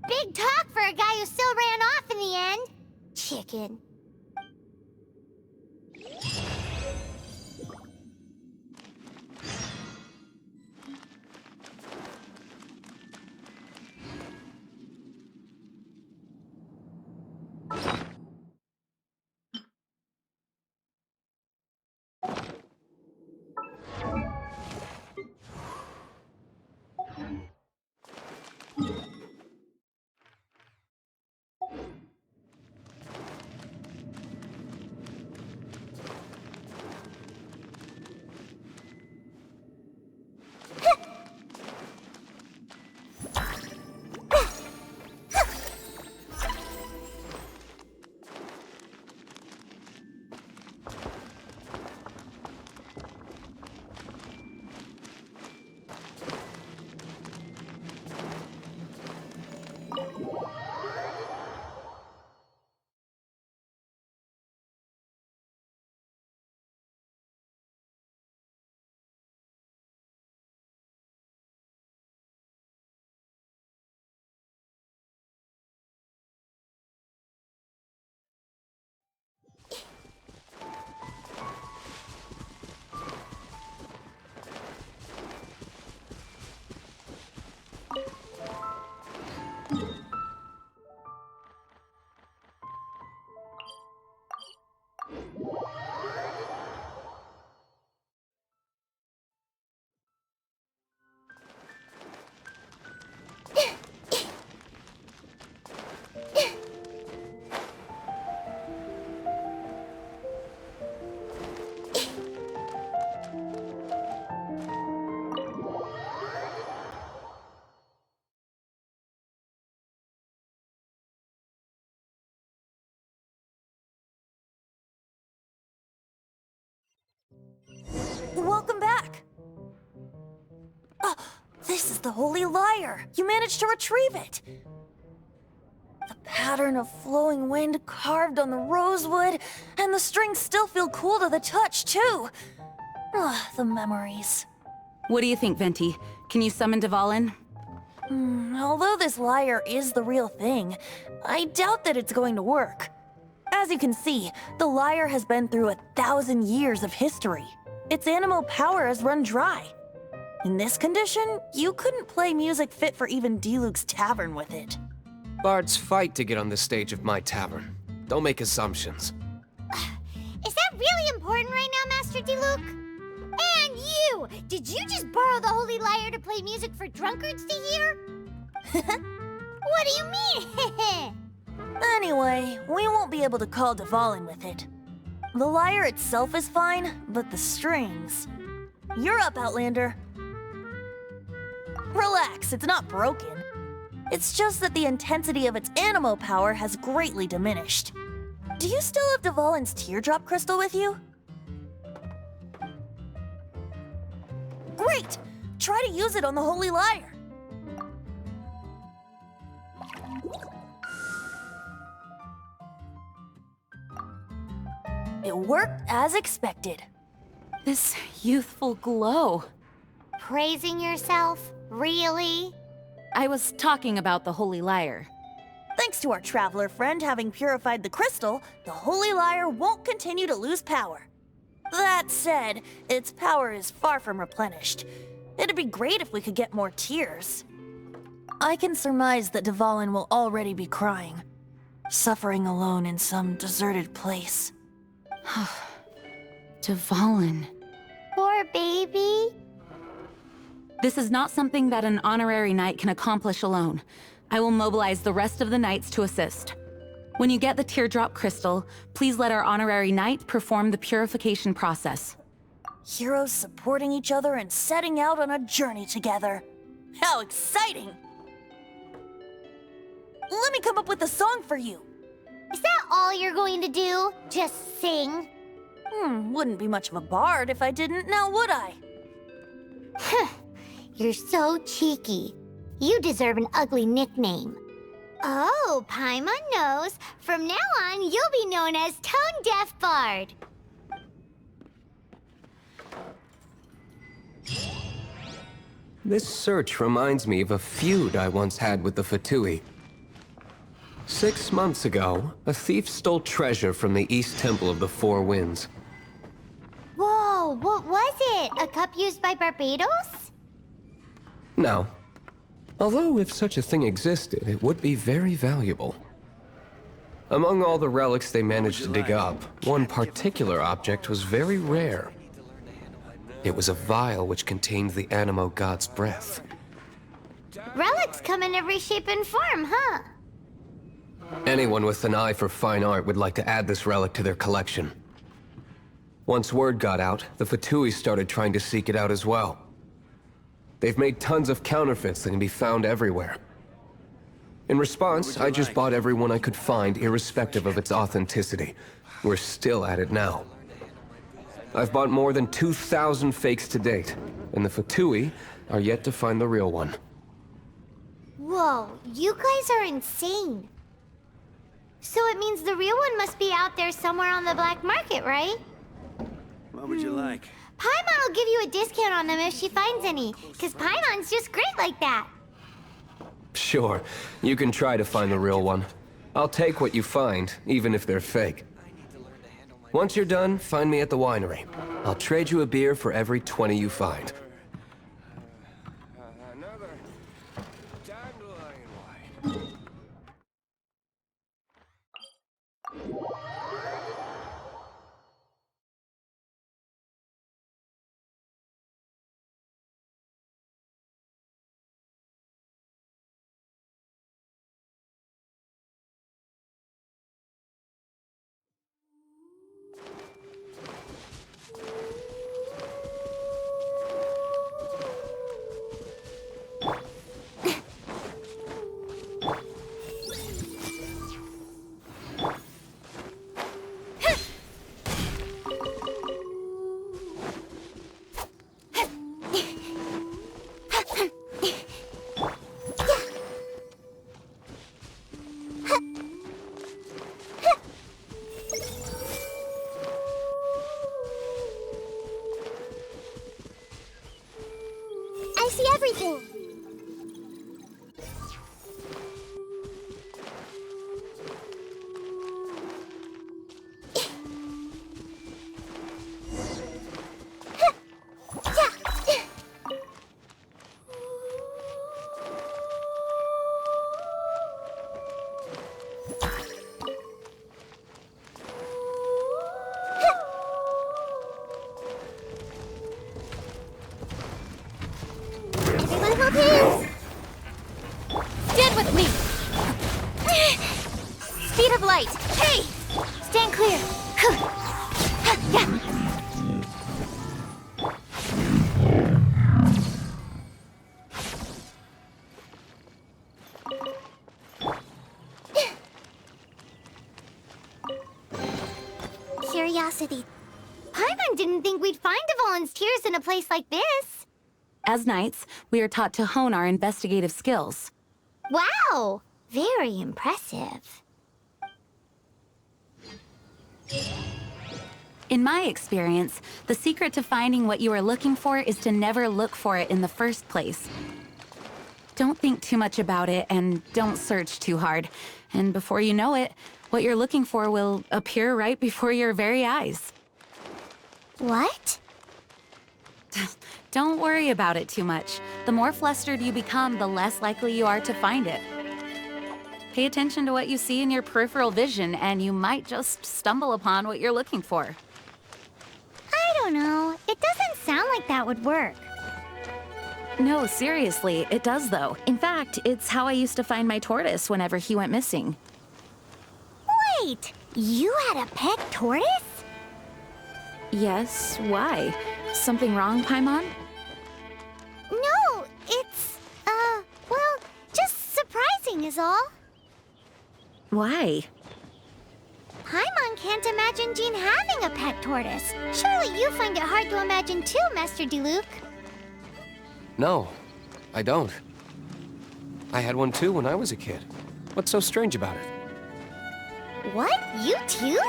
S1: Big talk for a guy who still ran off in the end. Chicken.
S6: Welcome back! Oh, this is the Holy Lyre! You managed to retrieve it! The pattern of flowing wind carved on the rosewood, and the strings still feel cool to the touch, too! Ah, the memories.
S3: What do you think, Venti? Can you summon Dvalin?
S6: Although this lyre is the real thing, I doubt that it's going to work. As you can see, the lyre has been through 1,000 years of history. Its animal power has run dry. In this condition, you couldn't play music fit for even Diluc's tavern with it.
S9: Bards fight to get on the stage of my tavern. Don't make assumptions.
S1: Is that really important right now, Master Diluc? And you! Did you just borrow the Holy Lyre to play music for drunkards to hear? What do you mean?
S6: Anyway, we won't be able to call Dvalin with it. The lyre itself is fine, but the strings... You're up, Outlander. Relax, it's not broken. It's just that the intensity of its animo power has greatly diminished. Do you still have Dvalin's teardrop crystal with you? Great! Try to use it on the Holy Lyre. It worked as expected.
S3: This youthful glow.
S1: Praising yourself? Really?
S3: I was talking about the Holy Lyre.
S6: Thanks to our traveler friend having purified the crystal, the Holy Lyre won't continue to lose power. That said, its power is far from replenished. It'd be great if we could get more tears. I can surmise that Dvalin will already be crying, suffering alone in some deserted place.
S3: Dvalin.
S1: Poor baby.
S3: This is not something that an honorary knight can accomplish alone. I will mobilize the rest of the knights to assist. When you get the teardrop crystal, please let our honorary knight perform the purification process.
S6: Heroes supporting each other and setting out on a journey together. How exciting! Let me come up with a song for you.
S1: Is that all you're going to do? Just sing?
S6: Wouldn't be much of a bard if I didn't, now would I?
S1: You're so cheeky. You deserve an ugly nickname. Oh, Paimon knows. From now on, you'll be known as Tone Deaf Bard.
S9: This search reminds me of a feud I once had with the Fatui. 6 months ago, a thief stole treasure from the East Temple of the Four Winds.
S1: Whoa, what was it? A cup used by Barbados?
S9: No. Although if such a thing existed, it would be very valuable. Among all the relics they managed to dig up, one particular object was very rare. It was a vial which contained the Animo god's breath.
S1: Relics come in every shape and form, huh?
S9: Anyone with an eye for fine art would like to add this relic to their collection. Once word got out, the Fatui started trying to seek it out as well. They've made tons of counterfeits that can be found everywhere. In response, I just bought everyone I could find, irrespective of its authenticity. We're still at it now. I've bought more than 2,000 fakes to date, and the Fatui are yet to find the real one.
S1: Whoa, you guys are insane. So it means the real one must be out there somewhere on the black market, right?
S14: What would you like?
S1: Paimon will give you a discount on them if she finds any, because Paimon's just great like that.
S9: Sure, you can try to find the real one. I'll take what you find, even if they're fake. Once you're done, find me at the winery. I'll trade you a beer for every 20 you find.
S14: Another dandelion wine.
S1: I see everything. Everyone hold hands! Stand with me! Speed of light! Hey! Stand clear! Curiosity. Paimon didn't think we'd find Dvalin's tears in a place like this.
S3: As knights, we are taught to hone our investigative skills.
S1: Wow! Very impressive.
S3: In my experience, the secret to finding what you are looking for is to never look for it in the first place. Don't think too much about it and don't search too hard. And before you know it, what you're looking for will appear right before your very eyes.
S1: What?
S3: Don't worry about it too much. The more flustered you become, the less likely you are to find it. Pay attention to what you see in your peripheral vision, and you might just stumble upon what you're looking for.
S1: I don't know. It doesn't sound like that would work.
S3: No, seriously, it does though. In fact, it's how I used to find my tortoise whenever he went missing.
S1: Wait, you had a pet tortoise?
S3: Yes, why? Something wrong, Paimon?
S1: No, it's, well, just surprising is all.
S3: Why?
S1: Paimon can't imagine Jean having a pet tortoise. Surely you find it hard to imagine too, Master Diluc.
S9: No, I don't. I had one too when I was a kid. What's so strange about it?
S1: What? You too?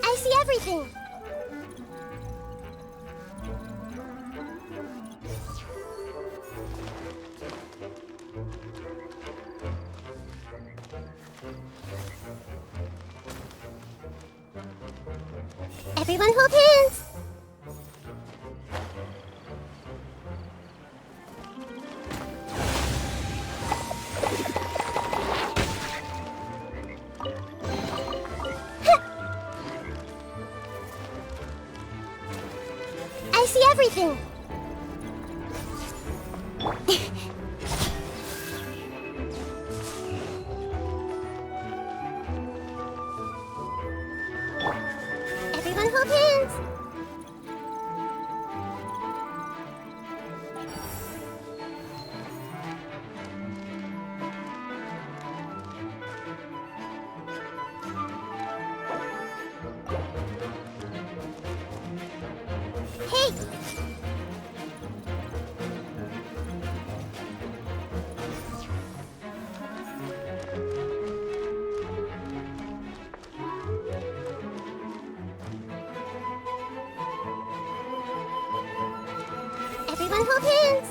S1: I see everything. Everyone hold hands. I see everything. Everyone hold hands. Hey! Everyone hold hands.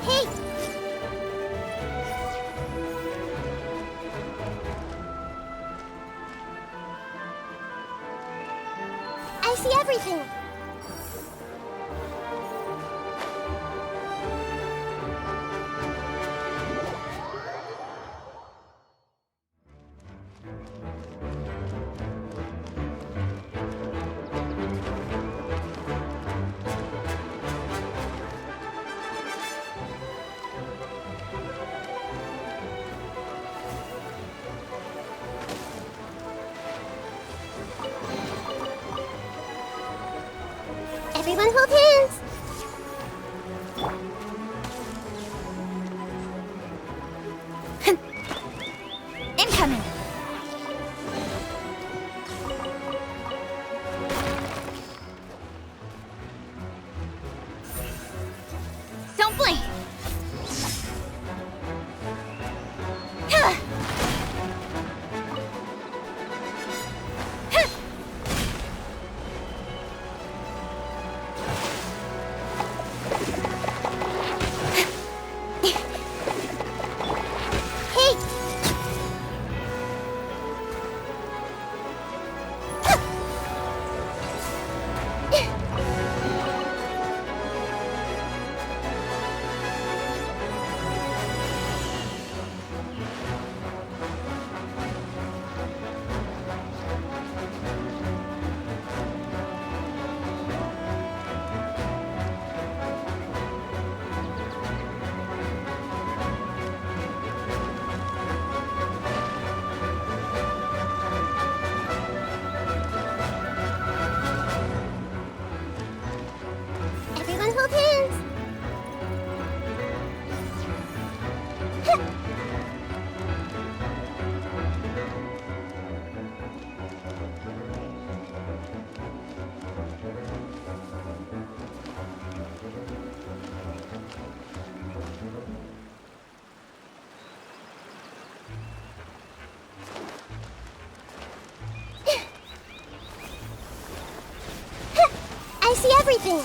S1: Hey! I see everything. Everyone hold hands. Incoming. Don't blink. see everything.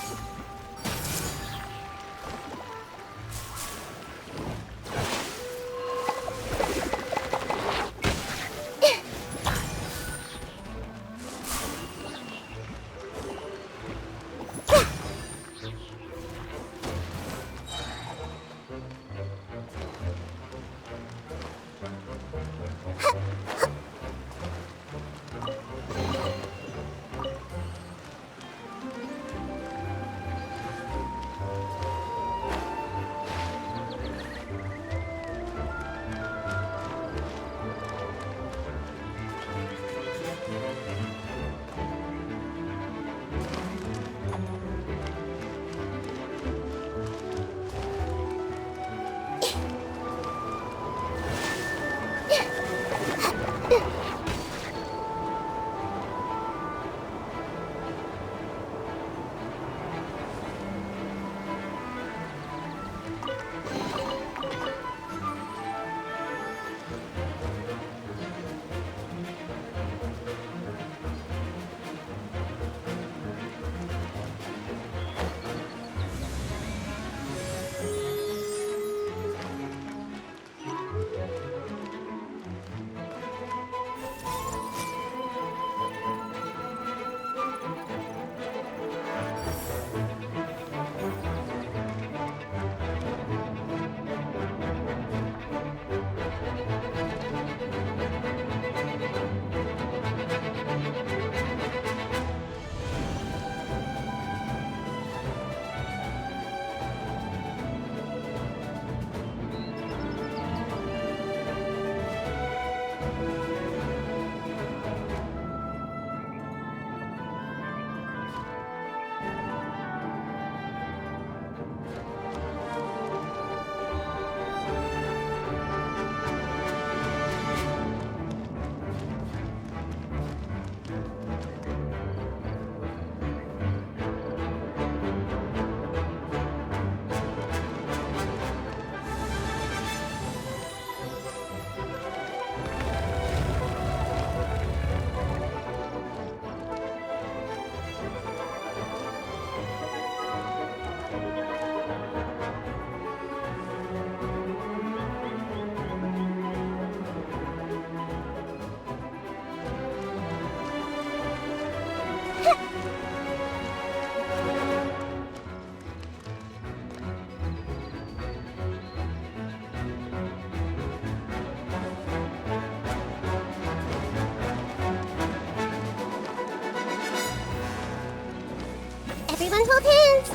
S1: Everyone hold hands.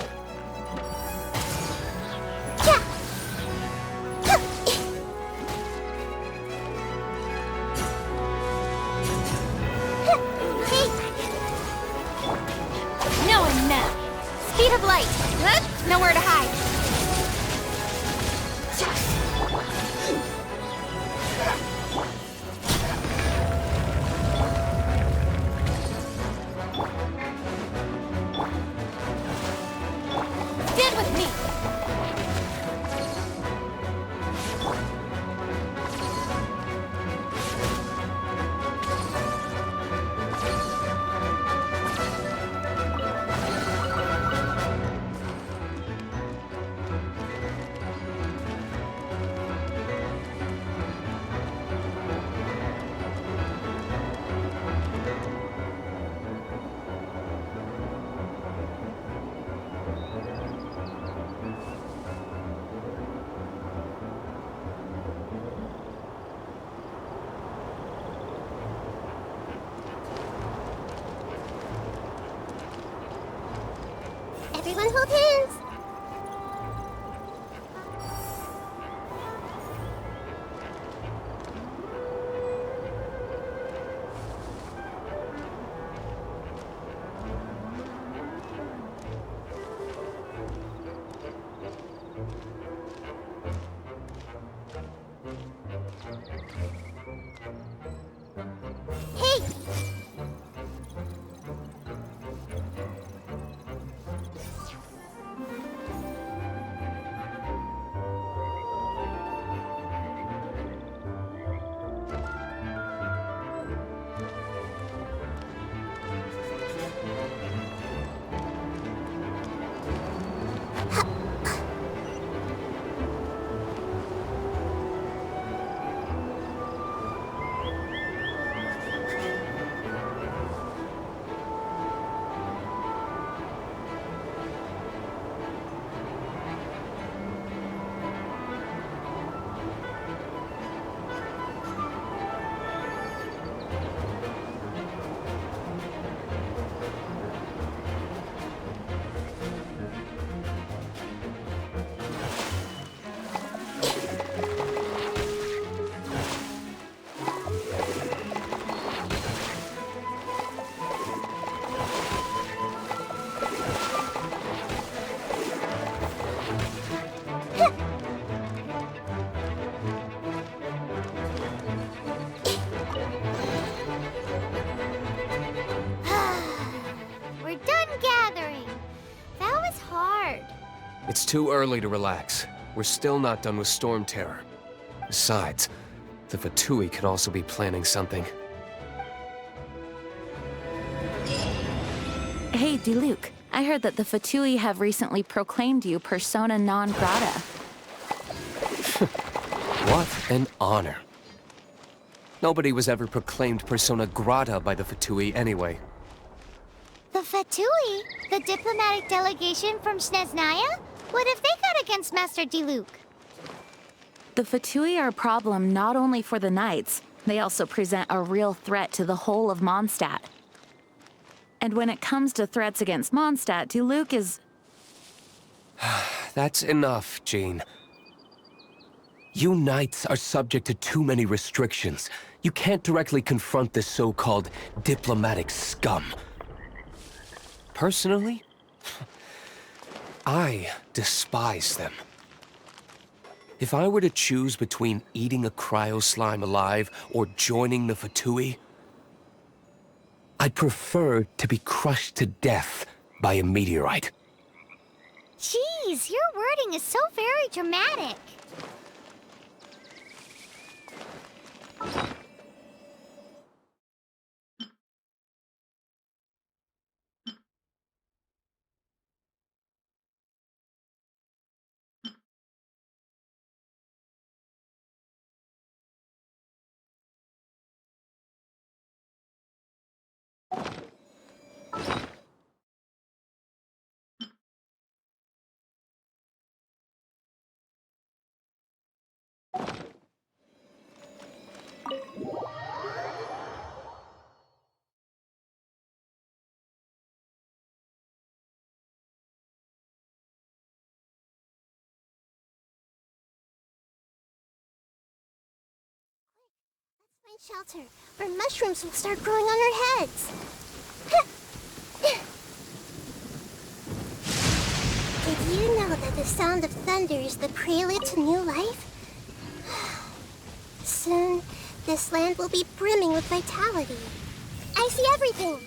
S1: Yeah. Hey. No and no. Speed of light. Nowhere to hide. Stand with me. Everyone hold hands. Hey!
S9: It's too early to relax. We're still not done with Storm Terror. Besides, the Fatui could also be planning something.
S3: Hey, Diluc. I heard that the Fatui have recently proclaimed you persona non grata.
S9: What an honor. Nobody was ever proclaimed persona grata by the Fatui anyway.
S1: The Fatui? The diplomatic delegation from Snezhnaya? What have they got against Master Diluc?
S3: The Fatui are a problem not only for the Knights, they also present a real threat to the whole of Mondstadt. And when it comes to threats against Mondstadt, Diluc is...
S9: That's enough, Jean. You Knights are subject to too many restrictions. You can't directly confront this so-called diplomatic scum. Personally, I despise them. If I were to choose between eating a cryo-slime alive or joining the Fatui, I'd prefer to be crushed to death by a meteorite.
S1: Jeez, your wording is so very dramatic. Find shelter, or mushrooms will start growing on our heads. Did you know that the sound of thunder is the prelude to new life? Soon, this land will be brimming with vitality. I see everything!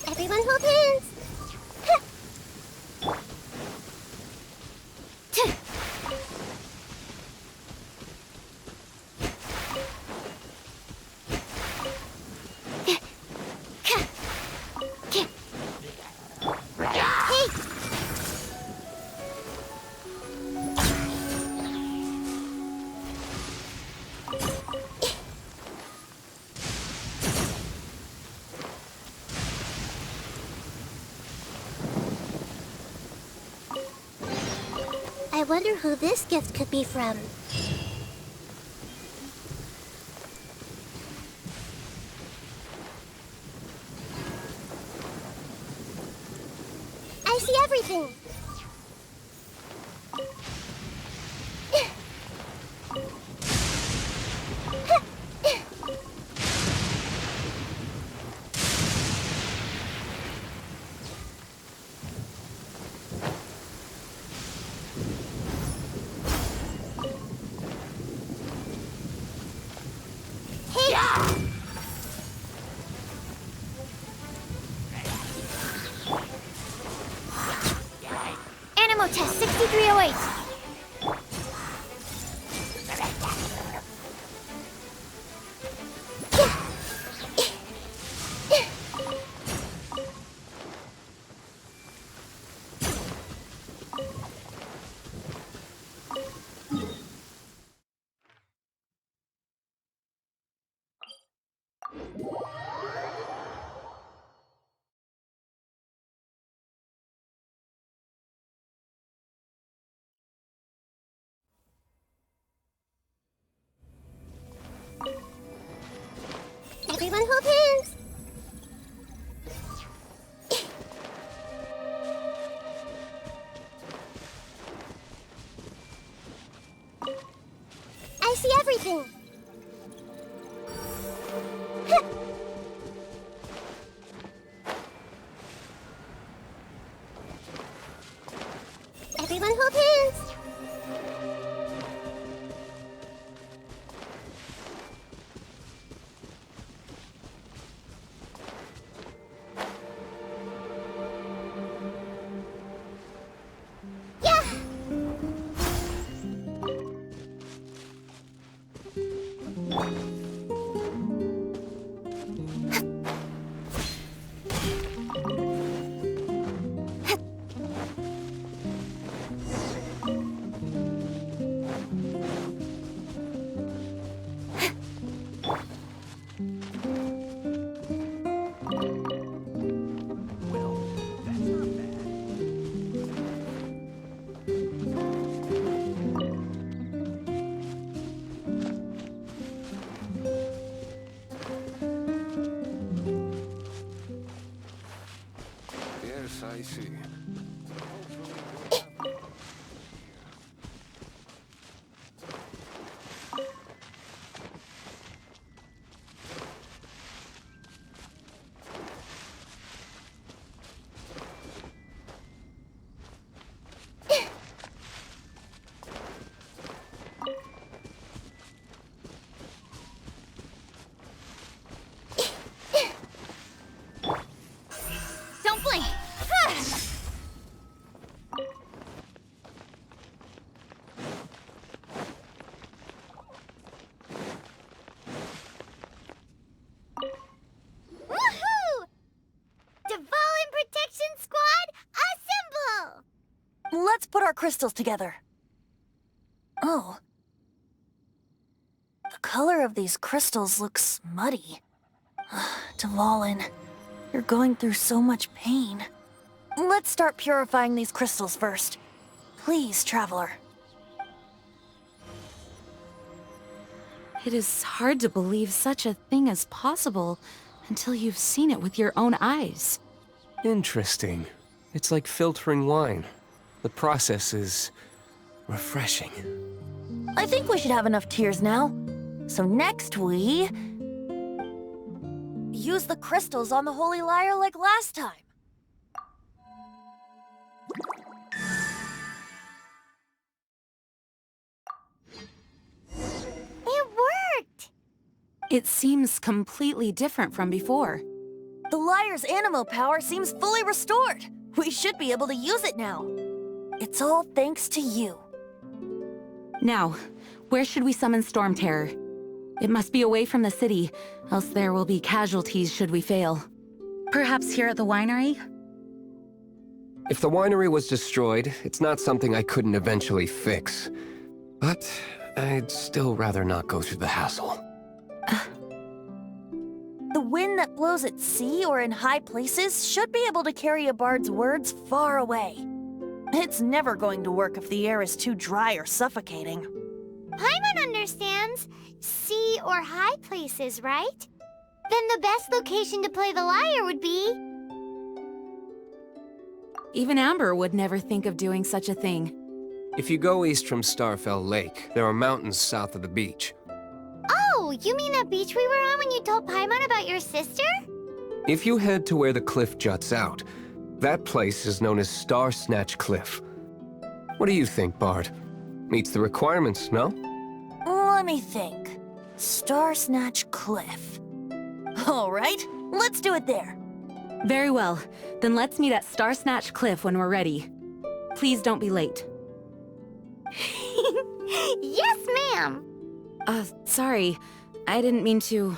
S1: Everyone hold hands! I wonder who this gift could be from. I see everything! I see everything. Everyone hold hands.
S9: Yes, I see.
S1: Don't blink. Woohoo! Dvalin Protection Squad, assemble!
S6: Let's put our crystals together. Oh. The color of these crystals looks muddy. Dvalin, you're going through so much pain. Let's start purifying these crystals first. Please, Traveler.
S3: It is hard to believe such a thing is possible until you've seen it with your own eyes.
S9: Interesting. It's like filtering wine. The process is refreshing.
S6: I think we should have enough tears now. So next we... use the crystals on the Holy Lyre like last time.
S1: It worked!
S3: It seems completely different from before.
S6: The Lyre's animo power seems fully restored. We should be able to use it now. It's all thanks to you.
S3: Now, where should we summon Storm Terror? It must be away from the city, else there will be casualties should we fail. Perhaps here at the winery?
S9: If the winery was destroyed, it's not something I couldn't eventually fix. But I'd still rather not go through the hassle.
S6: The wind that blows at sea or in high places should be able to carry a bard's words far away. It's never going to work if the air is too dry or suffocating.
S1: Paimon understands. Sea or high places, right? Then the best location to play the lyre would be...
S3: Even Amber would never think of doing such a thing.
S9: If you go east from Starfell Lake, there are mountains south of the beach.
S1: Oh, you mean that beach we were on when you told Paimon about your sister?
S9: If you head to where the cliff juts out, that place is known as Star Snatch Cliff. What do you think, Bard? Meets the requirements, no?
S6: Let me think. Star Snatch Cliff. All right, let's do it there.
S3: Very well. Then let's meet at Star Snatch Cliff when we're ready. Please don't be late.
S1: Yes, ma'am!
S3: Sorry. I didn't mean to...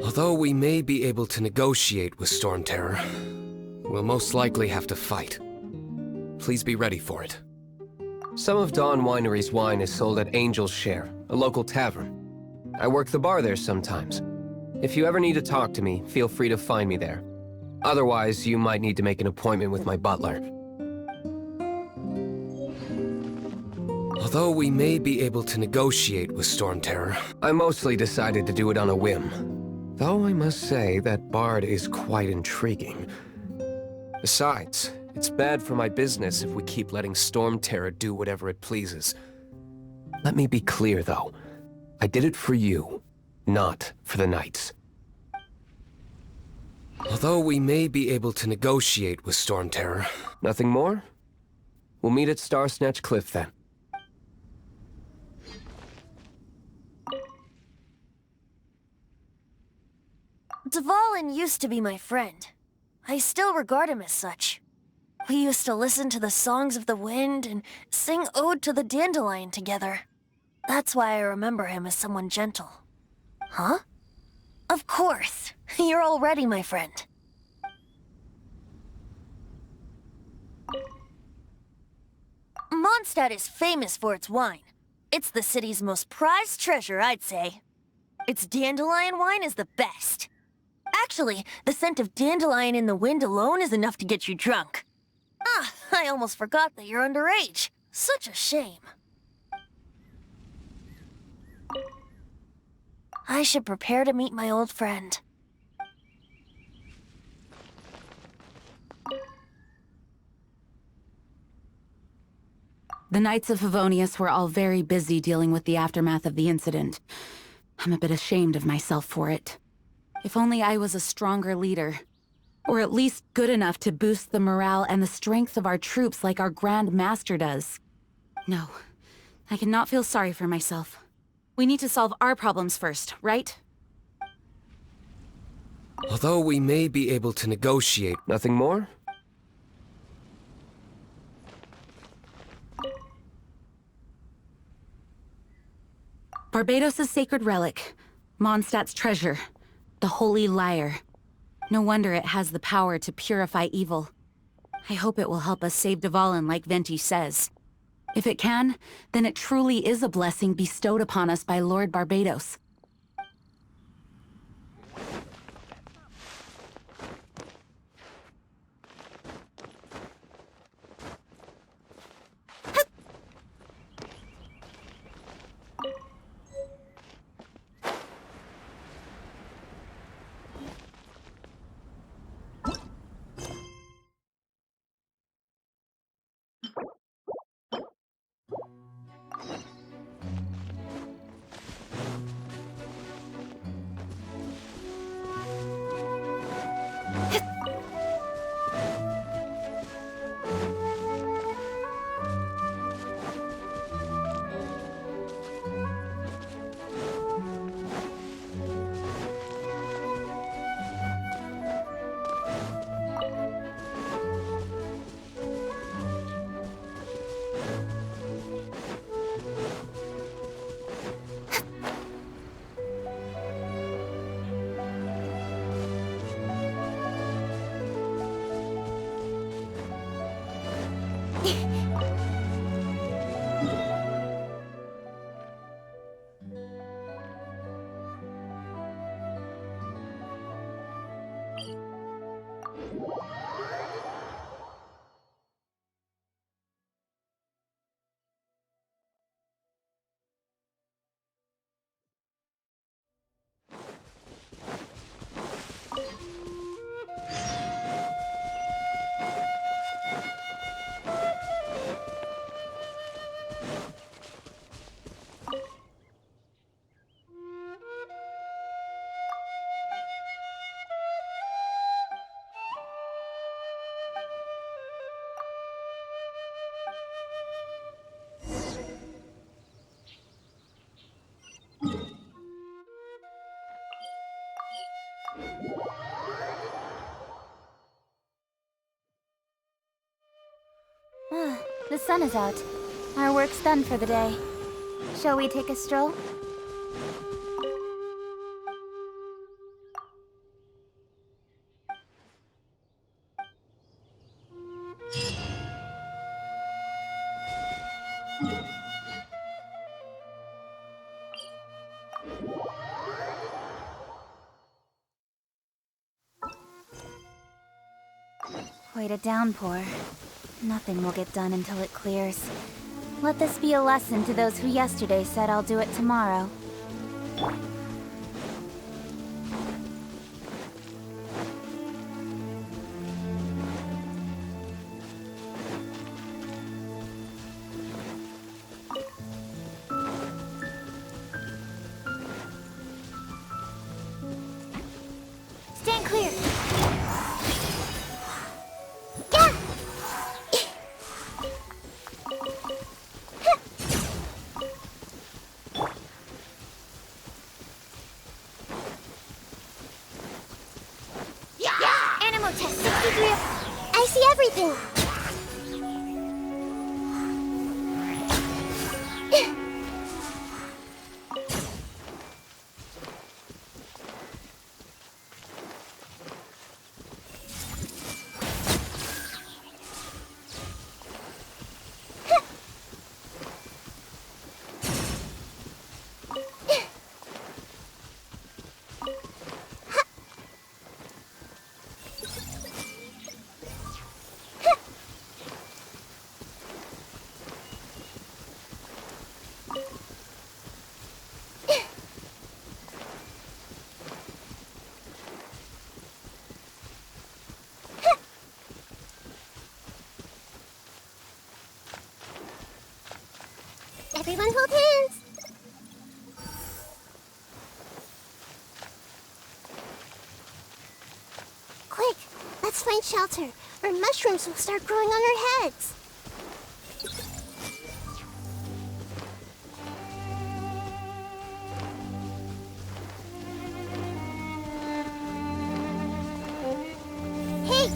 S9: Although we may be able to negotiate with Storm Terror, we'll most likely have to fight. Please be ready for it. Some of Dawn Winery's wine is sold at Angel's Share, a local tavern. I work the bar there sometimes. If you ever need to talk to me, feel free to find me there. Otherwise, you might need to make an appointment with my butler. Although we may be able to negotiate with Storm Terror, I mostly decided to do it on a whim. Though I must say that bard is quite intriguing. Besides, it's bad for my business if we keep letting Storm Terror do whatever it pleases. Let me be clear, though. I did it for you, not for the Knights. Although we may be able to negotiate with Storm Terror, nothing more? We'll meet at Star Snatch Cliff, then.
S6: Dvalin used to be my friend. I still regard him as such. We used to listen to the songs of the wind and sing Ode to the Dandelion together. That's why I remember him as someone gentle. Huh? Of course. You're already my friend. Mondstadt is famous for its wine. It's the city's most prized treasure, I'd say. Its dandelion wine is the best. Actually, the scent of dandelion in the wind alone is enough to get you drunk. Ah, I almost forgot that you're underage. Such a shame. I should prepare to meet my old friend.
S3: The Knights of Favonius were all very busy dealing with the aftermath of the incident. I'm a bit ashamed of myself for it. If only I was a stronger leader. Or at least good enough to boost the morale and the strength of our troops like our Grand Master does. No, I cannot feel sorry for myself. We need to solve our problems first, right?
S9: Although we may be able to negotiate, nothing more?
S3: Barbados' sacred relic, Mondstadt's treasure, the Holy Lyre. No wonder it has the power to purify evil. I hope it will help us save Dvalin like Venti says. If it can, then it truly is a blessing bestowed upon us by Lord Barbados.
S1: The sun is out. Our work's done for the day. Shall we take a stroll? Quite a downpour. Nothing will get done until it clears. Let this be a lesson to those who yesterday said I'll do it tomorrow. ammo test 63. I see everything. Everyone hold hands. Quick, let's find shelter, or mushrooms will start growing on our heads. Hey!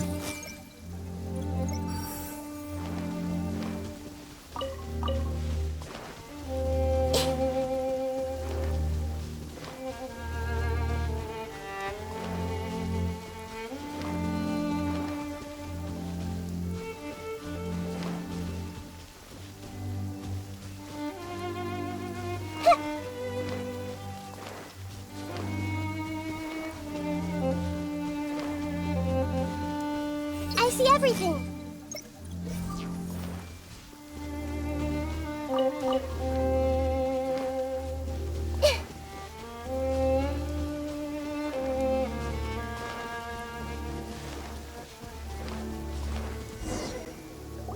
S1: I see everything.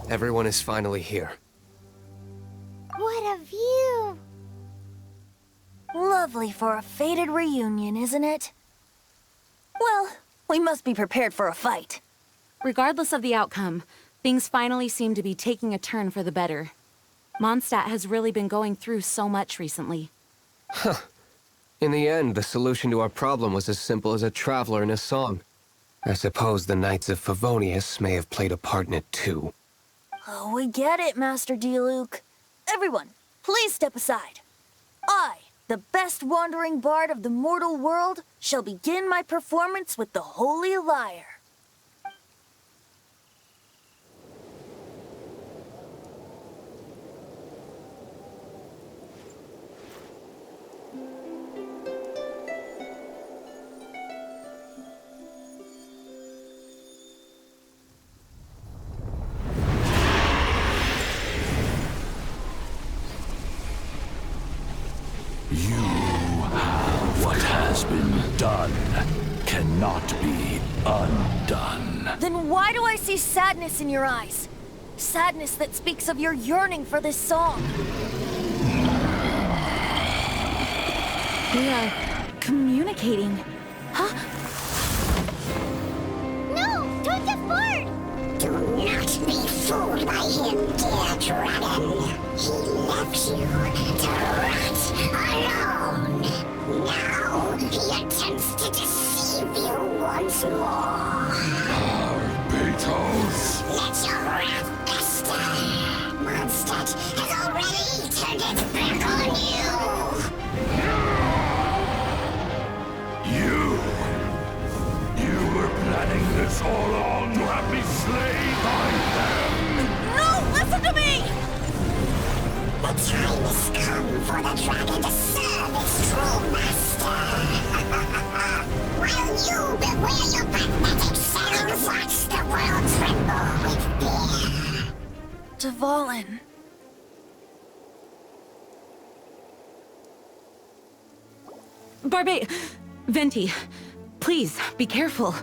S9: Everyone is finally here.
S1: What a view!
S6: Lovely for a fated reunion, isn't it? Well, we must be prepared for a fight.
S3: Regardless of the outcome, things finally seem to be taking a turn for the better. Mondstadt has really been going through so much recently.
S9: Huh. In the end, the solution to our problem was as simple as a traveler in a song. I suppose the Knights of Favonius may have played a part in it too.
S6: Oh, we get it, Master Diluc. Everyone, please step aside. I, the best wandering bard of the mortal world, shall begin my performance with the Holy Lyre.
S15: What has been done cannot be undone.
S6: Then why do I see sadness in your eyes? Sadness that speaks of your yearning for this song.
S3: We are communicating. Huh?
S1: No! Don't get bored!
S16: Do not be fooled by him, dear dragon. He left you to rot alone. Now he attempts to deceive you once more.
S15: Beetles!
S16: Let your wrath fester. Mondstadt has already turned its back on
S15: You! You were planning this all along to have me slain by them!
S6: No! Listen to me!
S16: The time has come for the dragon to serve its true master. While you beware your pathetic selves, watch the world tremble with fear.
S6: Dvalin.
S3: Venti, please, be careful.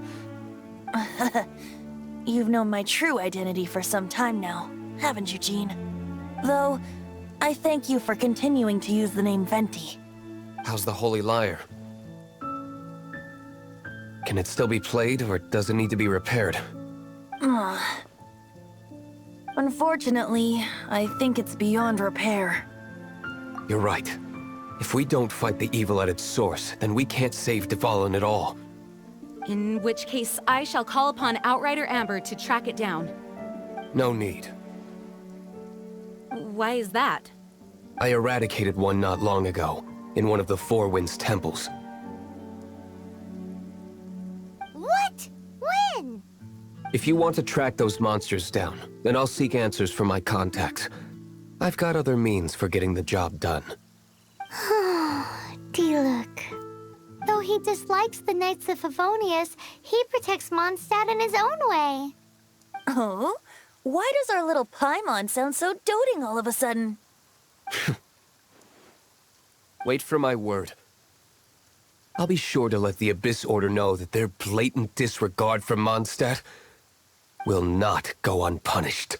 S6: You've known my true identity for some time now, haven't you, Jean? Though, I thank you for continuing to use the name Venti.
S9: How's the Holy Lyre? Can it still be played, or does it need to be repaired?
S6: Unfortunately, I think it's beyond repair.
S9: You're right. If we don't fight the evil at its source, then we can't save Dvalin at all.
S3: In which case, I shall call upon Outrider Amber to track it down.
S9: No need.
S3: Why is that?
S9: I eradicated one not long ago, in one of the Four Winds temples.
S1: What? When?
S9: If you want to track those monsters down, then I'll seek answers from my contacts. I've got other means for getting the job done.
S1: Diluc. Though he dislikes the Knights of Favonius, he protects Mondstadt in his own way.
S17: Oh? Why does our little Paimon sound so doting all of a sudden?
S9: Wait for my word. I'll be sure to let the Abyss Order know that their blatant disregard for Mondstadt will not go unpunished.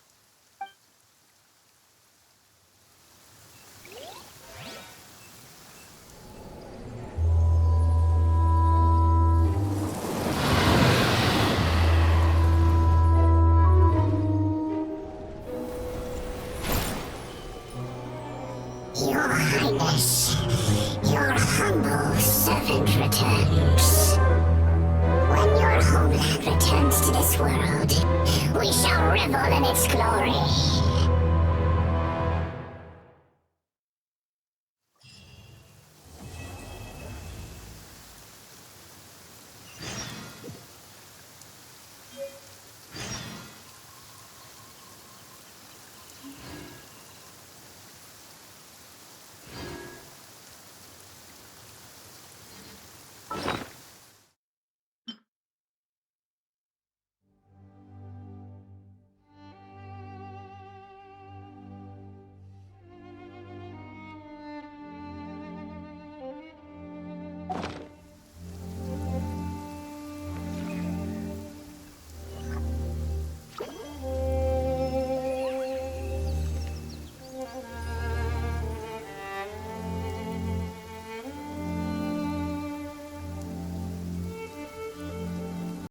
S16: Your Highness, your humble servant returns. When your homeland returns to this world, we shall revel in its glory.